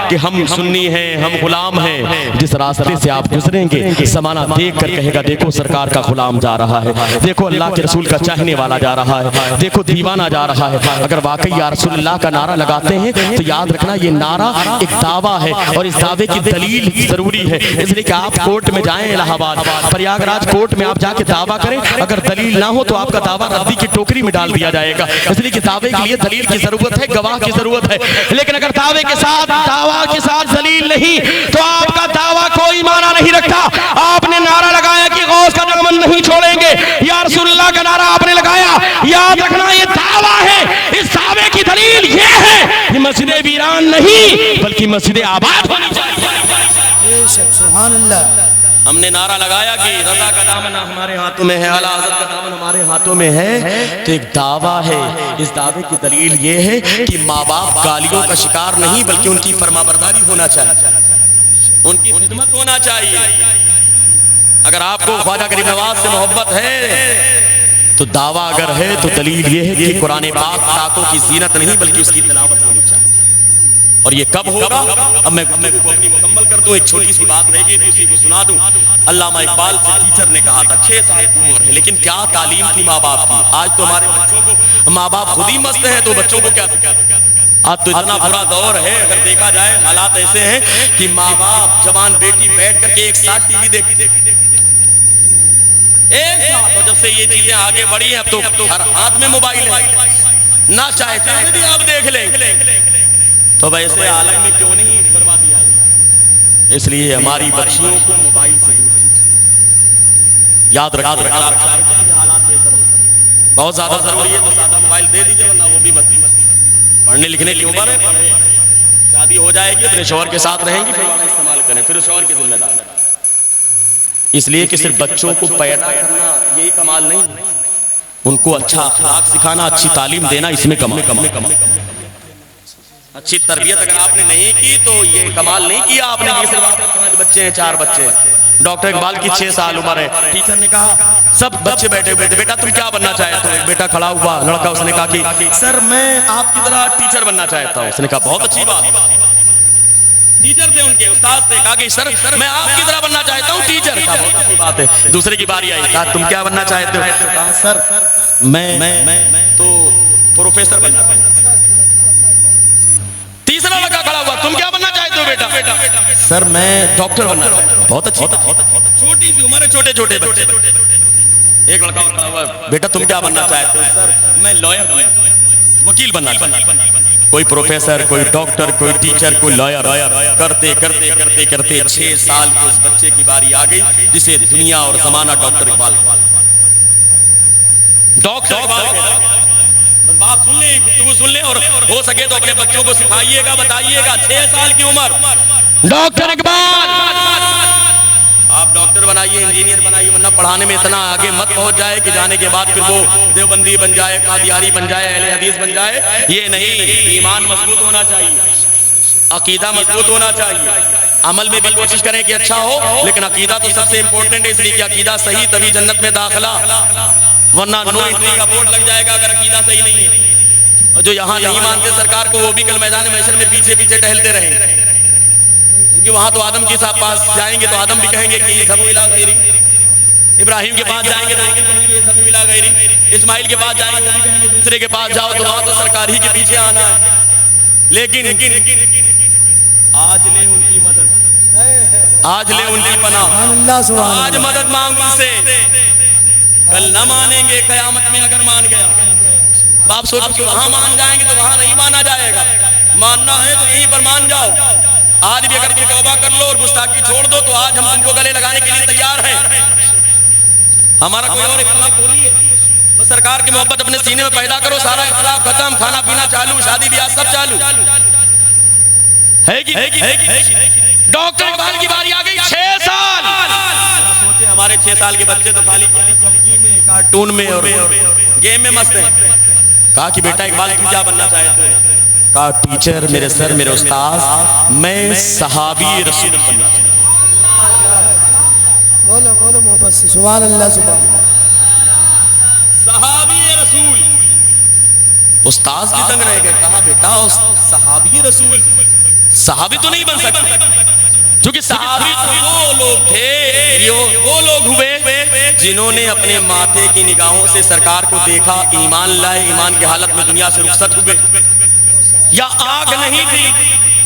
कि हम सुन्नी हैं, हम गुलाम हैं। जिस रास्ते से आप गुजरेंगे, समाना देख कर कहेगा, देखो सरकार का गुलाम जा रहा है, देखो अल्लाह के रसूल का चाहने वाला जा रहा है, देखो दीवाना जा रहा है। अगर वाकई या रसूलुल्लाह का नारा लगाते हैं तो याद रखना ये नारा एक दावा है और इस दावे की दलील जरूरी है। इसलिए कि आप कोर्ट में जाएं, इलाहाबाद, प्रयागराज कोर्ट में आप जाके दावा करें, अगर दलील ना हो तो आपका दावा रद्दी की टोकरी में डाल दिया जाएगा। इसलिए कि दावे के लिए दलील की जरूरत है, गवाह की जरूरत है। लेकिन अगर दावा के साथ दलील नहीं तो आपका दावा कोई माना नहीं रखता। आपने नारा लगाया कि गौस का दामन नहीं छोड़ेंगे, या रसूलुल्लाह का नारा आपने लगाया, याद रखना ये दावा है। इस दावे की दलील ये है कि मस्जिद वीरान नहीं बल्कि मस्जिद आबाद होनी चाहिए। सुभान अल्लाह। हमने नारा लगाया कि रज़ा का दामन हमारे हाथों में है, आला हज़रत का दामन हमारे हाथों में है, तो एक दावा है। इस दावे की दलील ये है कि माँ बाप गालियों का शिकार नहीं बल्कि उनकी फरमाबरदारी होना चाहिए, उनकी खिदमत होना चाहिए। अगर आपको ख्वाजा गरीब नवाज से मोहब्बत है तो दावा अगर है तो दलील ये है कि कुरान पाक ताकों की जीनत नहीं बल्कि उसकी तिलावत होनी चाहिए। और ये कब होगा? अब मैं गुफ्तगू को अपनी मुकम्मल कर दूं, एक छोटी सी बात रहेगी तो उसी को सुना दूं। अल्लामा इकबाल से टीचर ने कहा था 6 साल की उम्र है, लेकिन क्या तालीम थी माँ बाप की। आज तो हमारे बच्चों को माँ बाप खुद ही मस्त हैं, तो बच्चों को क्या सिखाते? आज तो इतना बुरा दौर है, अगर देखा जाए हालात ऐसे हैं कि माँ बाप जवान बेटी बैठ करके एक साथ टीवी देखते एक साथ, और जब से ये चीजें आगे बढ़ी हैं अब तो हर हाथ में मोबाइल है, ना चाहते भी आप देख लें। तो वैसे आलम में क्यों नहीं बर्बादी आई? इसलिए हमारी बच्चियों को मोबाइल से दूर कीजिए। याद रखिए हालात बेहतर हो, बहुत ज्यादा जरूरी है तो ज्यादा मोबाइल दे दीजिए, वरना वो भी मत दीजिए। पढ़ने लिखने की उम्र है, शादी हो जाएगी अपने शौहर के साथ रहेंगी, फिर वाला इस्तेमाल करें, फिर शौहर की जिम्मेदारी। इसलिए कि सिर्फ बच्चों को पैदा करना यही कमाल नहीं, उनको अच्छा अखलाक सिखाना, अच्छी तालीम देना, इसमें कमाल। अच्छी तरबियत अगर आपने नहीं की तो ये कमाल नहीं किया आपने। ये सिर्फ 5 बच्चे हैं, 4 बच्चे हैं। डॉक्टर इकबाल की 6 साल उम्र है, टीचर ने कहा सब बच्चे बैठे हुए थे, बेटा तुम क्या बनना चाहते हो? एक बेटा खड़ा हुआ, लड़का, उसने कहा कि सर मैं आपकी तरह टीचर बनना चाहता हूँ। उसने कहा बहुत अच्छी बात। टीचर थे उनके, उस्ताद थे, कहा कि सर मैं आपकी तरह बनना चाहता हूँ टीचर। कहा बहुत अच्छी बात है। दूसरे की बारी आई, कहा तुम क्या बनना चाहते हो? कहा सर मैं तो प्रोफेसर बनना चाहता हूँ। तीसरा लड़का खड़ा हुआ, तुम क्या बनना चाहते हो बेटा? सर मैं डॉक्टर बनना चाहता हूँ। बहुत अच्छी, छोटी सी उम्र है, छोटे छोटे बच्चे। एक लड़का खड़ा हुआ, बेटा तुम क्या बनना चाहते हो? सर मैं लॉयर बनना, वकील बनना चाहता हूँ। कोई प्रोफेसर, कोई डॉक्टर, कोई टीचर, कोई लॉयर। करते करते करते करते 6 साल के उस बच्चे की बारी आ गई जिसे दुनिया और जमाना डॉक्टर इकबाल, डॉक्टर। बात सुन ले, गुफ्तगू सुन ले, और हो सके तो अपने बच्चों को सिखाइएगा, बताइएगा। 6 साल की उम्र, डॉक्टर इकबाल। आप डॉक्टर बनाइए, इंजीनियर बनाइए, वरना पढ़ाने में इतना आगे मत पहुंच जाए कि जाने के बाद फिर वो देवबंदी बन जाए, कादियानी बन जाए, अहले हदीस बन जाए। ये नहीं, ईमान मजबूत होना चाहिए, अकीदा मजबूत होना चाहिए। अमल में भी कोशिश करें कि अच्छा हो, लेकिन अकीदा तो सबसे इंपॉर्टेंट है, इसलिए कि अकीदा सही तभी जन्नत में दाखिला, वरना नो एंट्री का बोर्ड लग जाएगा अगर अकीदा सही नहीं है। और जो यहाँ नहीं मानते सरकार को, वो भी कल मैदान महशर में पीछे पीछे टहलते रहेंगे, क्योंकि वहां तो आदम के साथ पास जाएंगे तो आदम भी कहेंगे कि ये सब मिला गैरी। इब्राहिम के पास जाएंगे तो ये सब मिला गैरी। इस्माइल के पास जाएंगे तो कहेंगे दूसरे के पास जाओ, तो वहां तो सरकार ही के पीछे आना है। लेकिन आज ले उनकी मदद, आज ले उनकी पनाह, आज मदद मांग उनसे, कल न मानेंगे कयामत में अगर मान गया। आप सोचो कि वहां मान जाएंगे तो वहां नहीं माना जाएगा, मानना है तो यहीं पर मान जाओ। आज भी अगर तुम तौबा कर लो और गुस्ताखी छोड़ दो तो आज हम तुमको गले लगाने के लिए तैयार हैं। हमारा कोई और इख्तिलाफ थोड़ी है, तो सरकार की मोहब्बत अपने सीने में पैदा करो, सारा इख्तिलाफ खत्म, खाना पीना चालू, शादी ब्याह सब चालू है कि? डॉक्टर इकबाल की बारी आ गई, 6 साल। सोचे हमारे 6 साल के बच्चे तो खाली कार्टून में और गेम में मस्त हैं। कहा कि बेटा इकबाल तुम क्या बनना चाहते हो? कहा टीचर, मेरे सर, मेरे उस्ताद, मैं सहाबी रसूल बनना चाहता हूं। बोलो बोलो मोहब्बत से, सुभान अल्लाह, सुभान सहाबी रसूल। उस्ताद की संग रह गए। कहा बेटा सहाबी रसूल, सहाबी तो नहीं बन सकते, क्योंकि सहाबी तो वो लोग थे, ये वो लोग हुए जिन्होंने अपने माथे की निगाहों से सरकार को देखा, ईमान लाए, ईमान की हालत में दुनिया से रुखसत हुए। या आग नहीं थी,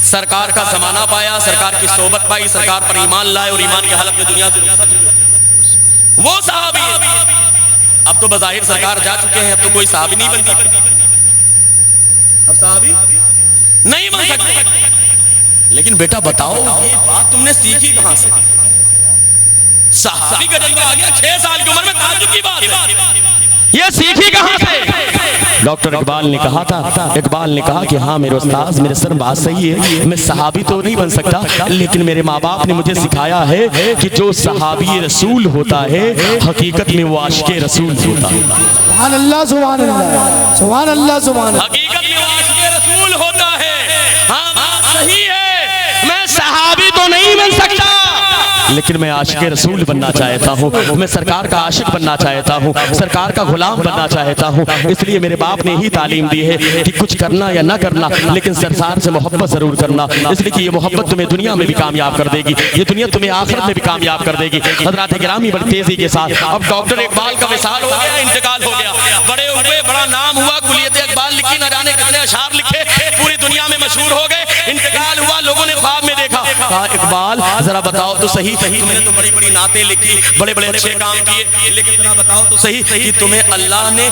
सरकार का जमाना पाया, सरकार की सोबत पाई, सरकार पर ईमान लाए और ईमान की हालत में दुनिया से रुखसत हुए, वो सहाबी। अब तो बज़ाहिर सरकार जा चुके हैं, अब तो कोई सहाबी नहीं बन सकता, अब सहाबी नहीं बन सकते। लेकिन बेटा बताओ, ये बात तुमने सीखी कहां से? सहाबी का जज्बा आ गया 6 साल की उम्र में, ताज्जुब की बात है, ये सीखी कहां से? डॉक्टर इकबाल ने कहा था, इकबाल ने कहा कि हाँ मेरे उस्ताद, मेरे सर बात सही है, मैं सहाबी तो नहीं बन सकता, लेकिन मेरे माँ बाप ने मुझे सिखाया है कि जो सहाबी रसूल होता है हकीकत में वो आशिक़े रसूल होता है। सुभान अल्लाह, सुभान अल्लाह, सुभान अल्लाह, सुभान अल्लाह। हकीकत में वो आशिक़े रसूल होता है। हाँ बात सही है, मैं सहाबी तो नहीं बन सकता, लेकिन मैं आशिक रसूल बनना चाहता हूँ, मैं सरकार का आशिक बनना चाहता हूँ, सरकार का गुलाम बनना चाहता हूँ। इसलिए मेरे बाप ने ही तालीम दी है कि कुछ करना या ना करना, लेकिन सरकार से मोहब्बत जरूर करना, इसलिए कि ये मोहब्बत तुम्हें दुनिया में भी कामयाब कर देगी, ये दुनिया तुम्हें आखिरत में भी कामयाब कर देगी। हज़रात गिरामी बड़ी तेजी के साथ अब डॉक्टर इकबाल का विसाल हो गया, इंतकाल हो गया। बड़े हुए, बड़ा नाम हुआ, कुलियत इकबाल लिखी, न जाने कितने अशार लिखे, पूरी दुनिया में मशहूर हो गए। इंतकाल हुआ, लोगों ने ख्वाब में देखा, कहा इकबाल जरा बताओ तो सही, तुमने तो बड़ी बड़ी नातें लिखी, बड़े बड़े अच्छे काम किए, लेकिन जरा बताओ तो सही कि तुम्हें अल्लाह ने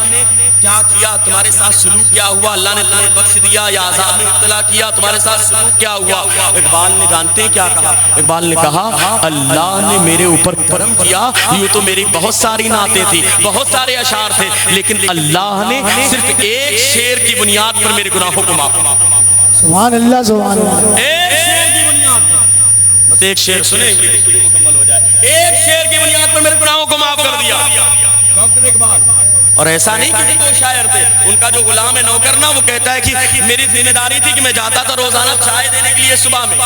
क्या किया, तुम्हारे साथ सलूक क्या हुआ, अल्लाह ने तुम्हें बख्श दिया या अज़ाब में मुब्तला किया, तुम्हारे साथ सलूक क्या हुआ। इकबाल ने जानते हैं क्या कहा? इकबाल ने कहा अल्लाह ने मेरे ऊपर करम किया, यूँ तो मेरी बहुत सारी नातें थी, बहुत सारे अशार थे, लेकिन अल्लाह ने सिर्फ एक शेर की बुनियाद पर मेरे गुनाहों को माफ किया। सुभान अल्लाह, सुभान अल्लाह। एक शेर की बुनियाद पर, बस एक शेर सुने मुकम्मल हो जाए, एक शेर की बुनियाद पर मेरे गुनाहों को माफ कर दिया डॉक्टर इकबाल। और ऐसा नहीं कि वो शायर थे, उनका जो गुलाम है नौकर ना, वो कहता है कि मेरी जिम्मेदारी थी कि मैं जाता था रोजाना चाय देने के लिए सुबह में,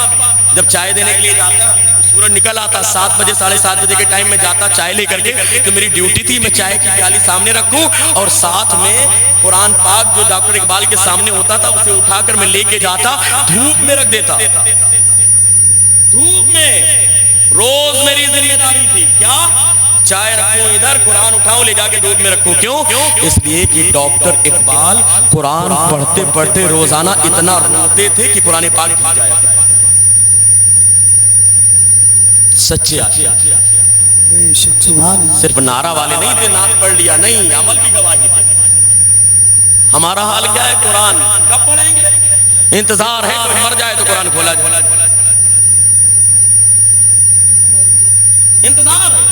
जब चाय देने के लिए जाता सूरज निकल आता 7 बजे 7:30 बजे के टाइम में जाता चाय लेकर के, तो मेरी ड्यूटी थी मैं चाय की प्याली सामने रखूं और साथ में कुरान पाक जो डॉक्टर इकबाल के सामने होता था उसे उठाकर मैं लेके जाता, धूप में रख देता, धूप में। रोज मेरी जिम्मेदारी थी क्या, चाय रखूं इधर, कुरान उठाऊं ले जाके धूप में रखूं। क्यों? इसलिए कि डॉक्टर इकबाल कुरान पढ़ते पढ़ते रोजाना इतना रोते थे कि कुरान पाक भूल जाया। सच्चे सिर्फ नारा वाले नहीं थे, नाम पढ़ लिया नहीं, अमल की गवाही थे। हमारा हाल क्या है, कुरान कब पढ़ेंगे, इंतजार है कि मर जाए तो कुरान खोला जाए, इंतजार है।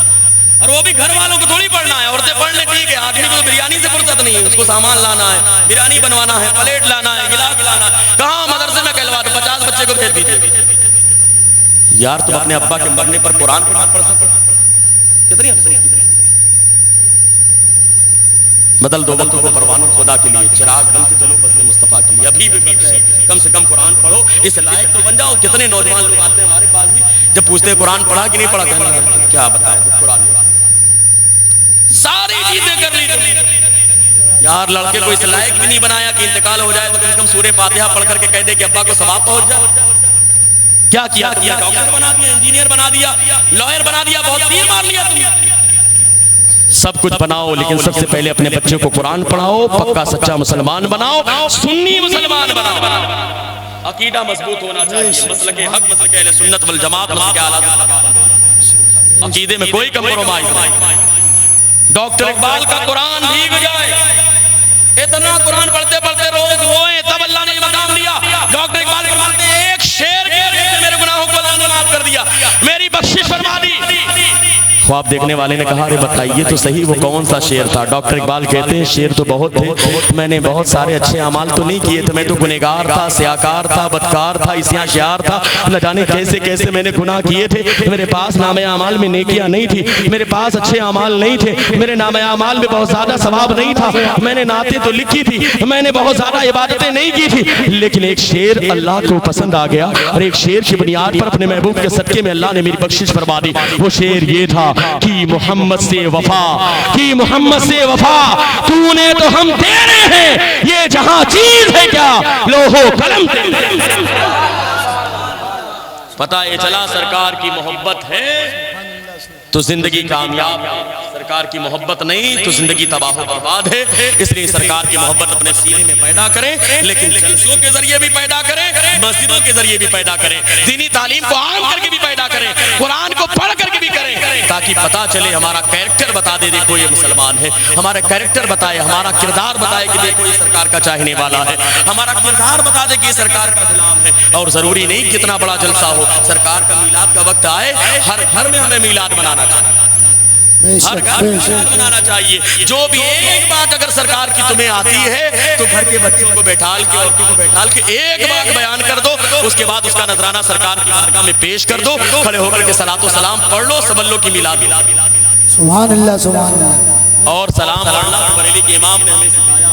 और वो भी घर वालों को थोड़ी पढ़ना है, औरतें पढ़ ले ठीक है, आदमी को बिरयानी से फुर्सत नहीं है, उसको सामान लाना है, बिरयानी बनवाना है, प्लेट लाना है, गिलास लाना है। कहाँ मदरसे में कहलवा दो, 50 बच्चे को भेज दीजिए। यार तुम अपने अब्बा के मरने पर कुरान पढ़ सको, कितनी अफसोस। बदल दो वक्त को परवानों खुदा के लिए, चिराग बन के चलो बसने मुस्तफा के लिए। अभी भी कम से कम कुरान पढ़ो, इस लायक तो बन जाओ। कितने नौजवान लोग आते हैं हमारे पास भी, जब पूछते हैं कुरान पढ़ा कि नहीं पढ़ा, कहना क्या बताए कुरान सारी चीजें कर ली। यार लड़के को इस लायक भी नहीं बनाया कि इंतकाल हो जाए तो कम से कम सूरे फातिहा पढ़ करके कह दे कि अब्बा को सवाब पहुंच जाए। क्या किया? डॉक्टर बना दिया, इंजीनियर बना दिया, लॉयर बना दिया, बहुत तीर मार लिया तुमने। सब कुछ बनाओ, लेकिन सबसे पहले अपने बच्चों को कुरान पढ़ाओ, पक्का सच्चा मुसलमान बनाओ, सुन्नी मुसलमान बनाओ। अकीदा मजबूत होना चाहिए, मसलके हक, मसलके अहले सुन्नत वल जमात, मसलके आला सुन्नत, अकीदे में कोई कम्प्रोमाइज नहीं। डॉक्टर इकबाल का कुरान भीग जाए, इतना कुरान पढ़ते पढ़ते रोज रोए, तब अल्लाह ने मकाम दिया। डॉक्टर इकबाल एक शेर के मेरे गुनाहों को अल्लाह ने माफ कर दिया, मेरी बख्शिश फरमा दी। ख्वाब देखने वाले ने कहा अरे बताइए तो सही वो कौन सा शेर था? डॉक्टर इकबाल कहते हैं शेर तो बहुत थे, मैंने बहुत सारे अच्छे अमाल तो नहीं किए थे, मैं तो गुनहगार था, स्याकार था, बदकार था, इस्याशार था, न जाने कैसे कैसे मैंने गुनाह किए थे। मेरे पास नामे अमाल में नेकियां नहीं थी, मेरे पास अच्छे अमाल नहीं थे, मेरे नामे अमाल में बहुत ज्यादा सवाब नहीं था, मैंने नाते तो लिखी थी, मैंने बहुत ज्यादा इबादतें नहीं की थी, लेकिन एक शेर अल्लाह को पसंद आ गया और एक शेर की बुनियाद पर अपने महबूब के सदके में अल्लाह ने मेरी बख्शिश फरमा दी। वो शेर ये था कि मोहम्मद से वफा, कि मोहम्मद से वफा तूने तो हम तेरे हैं, ये जहां चीज है क्या लोहो कलम तेरे। पता ये चला सरकार की मोहब्बत है तो जिंदगी कामयाब है, सरकार की मोहब्बत नहीं तो जिंदगी तबाह बर्बाद है। इसलिए सरकार की मोहब्बत अपने सीने में पैदा करें, लेकिन जलसों के जरिए भी पैदा करें, मस्जिदों के जरिए भी पैदा करें, दीनी तालीम को आम करके भी पैदा करें, कुरान को पढ़ करके भी करें, ताकि पता चले, हमारा कैरेक्टर बता दे देखो ये मुसलमान है, हमारा कैरेक्टर बताए, हमारा किरदार बताए कि देखो ये सरकार का चाहने वाला है, हमारा किरदार बता दे कि सरकार का गुलाम है। और जरूरी नहीं कितना बड़ा जलसा हो, सरकार का मीलाद का वक्त आए, हर घर में हमें मीलाद बनाना चाहिए, हर घर में मीलाद बनाना चाहिए। जो भी एक बात अगर सरकार की तुम्हें आती है तो घर के बच्चों को बैठाल के, औरतों को बैठाल के एक बात बयान कर दो, उसके बाद उसका नजराना सरकार की बारगाह में पेश कर दो, खड़े होकर के सलातो सलाम पढ़ लो, समझ लो कि मिलाद। सुभान अल्लाह, सुभान अल्लाह। और सलाम पढ़ना बरेली के इमाम ने हमें सिखाया।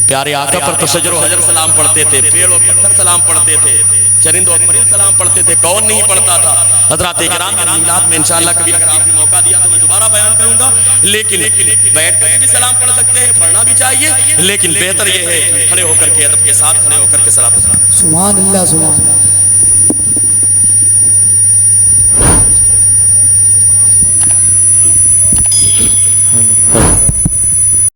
प्यारे आका पर तो सजरो हजर सलाम पढ़ते थे, पेड़ और पत्थर सलाम पढ़ते थे, चरिंदों पर सलाम पढ़ते थे, कौन नहीं पढ़ता था। हज़रात इकराम मीलाद में इंशाअल्लाह कभी अगर आपको मौका दिया तो मैं दोबारा बयान करूंगा। लेकिन बैठ कर भी सलाम पढ़ सकते हैं, पढ़ना भी चाहिए, लेकिन बेहतर यह है कि खड़े होकर के अदब के साथ खड़े होकर के सलाम। सुभान अल्लाह सुभान।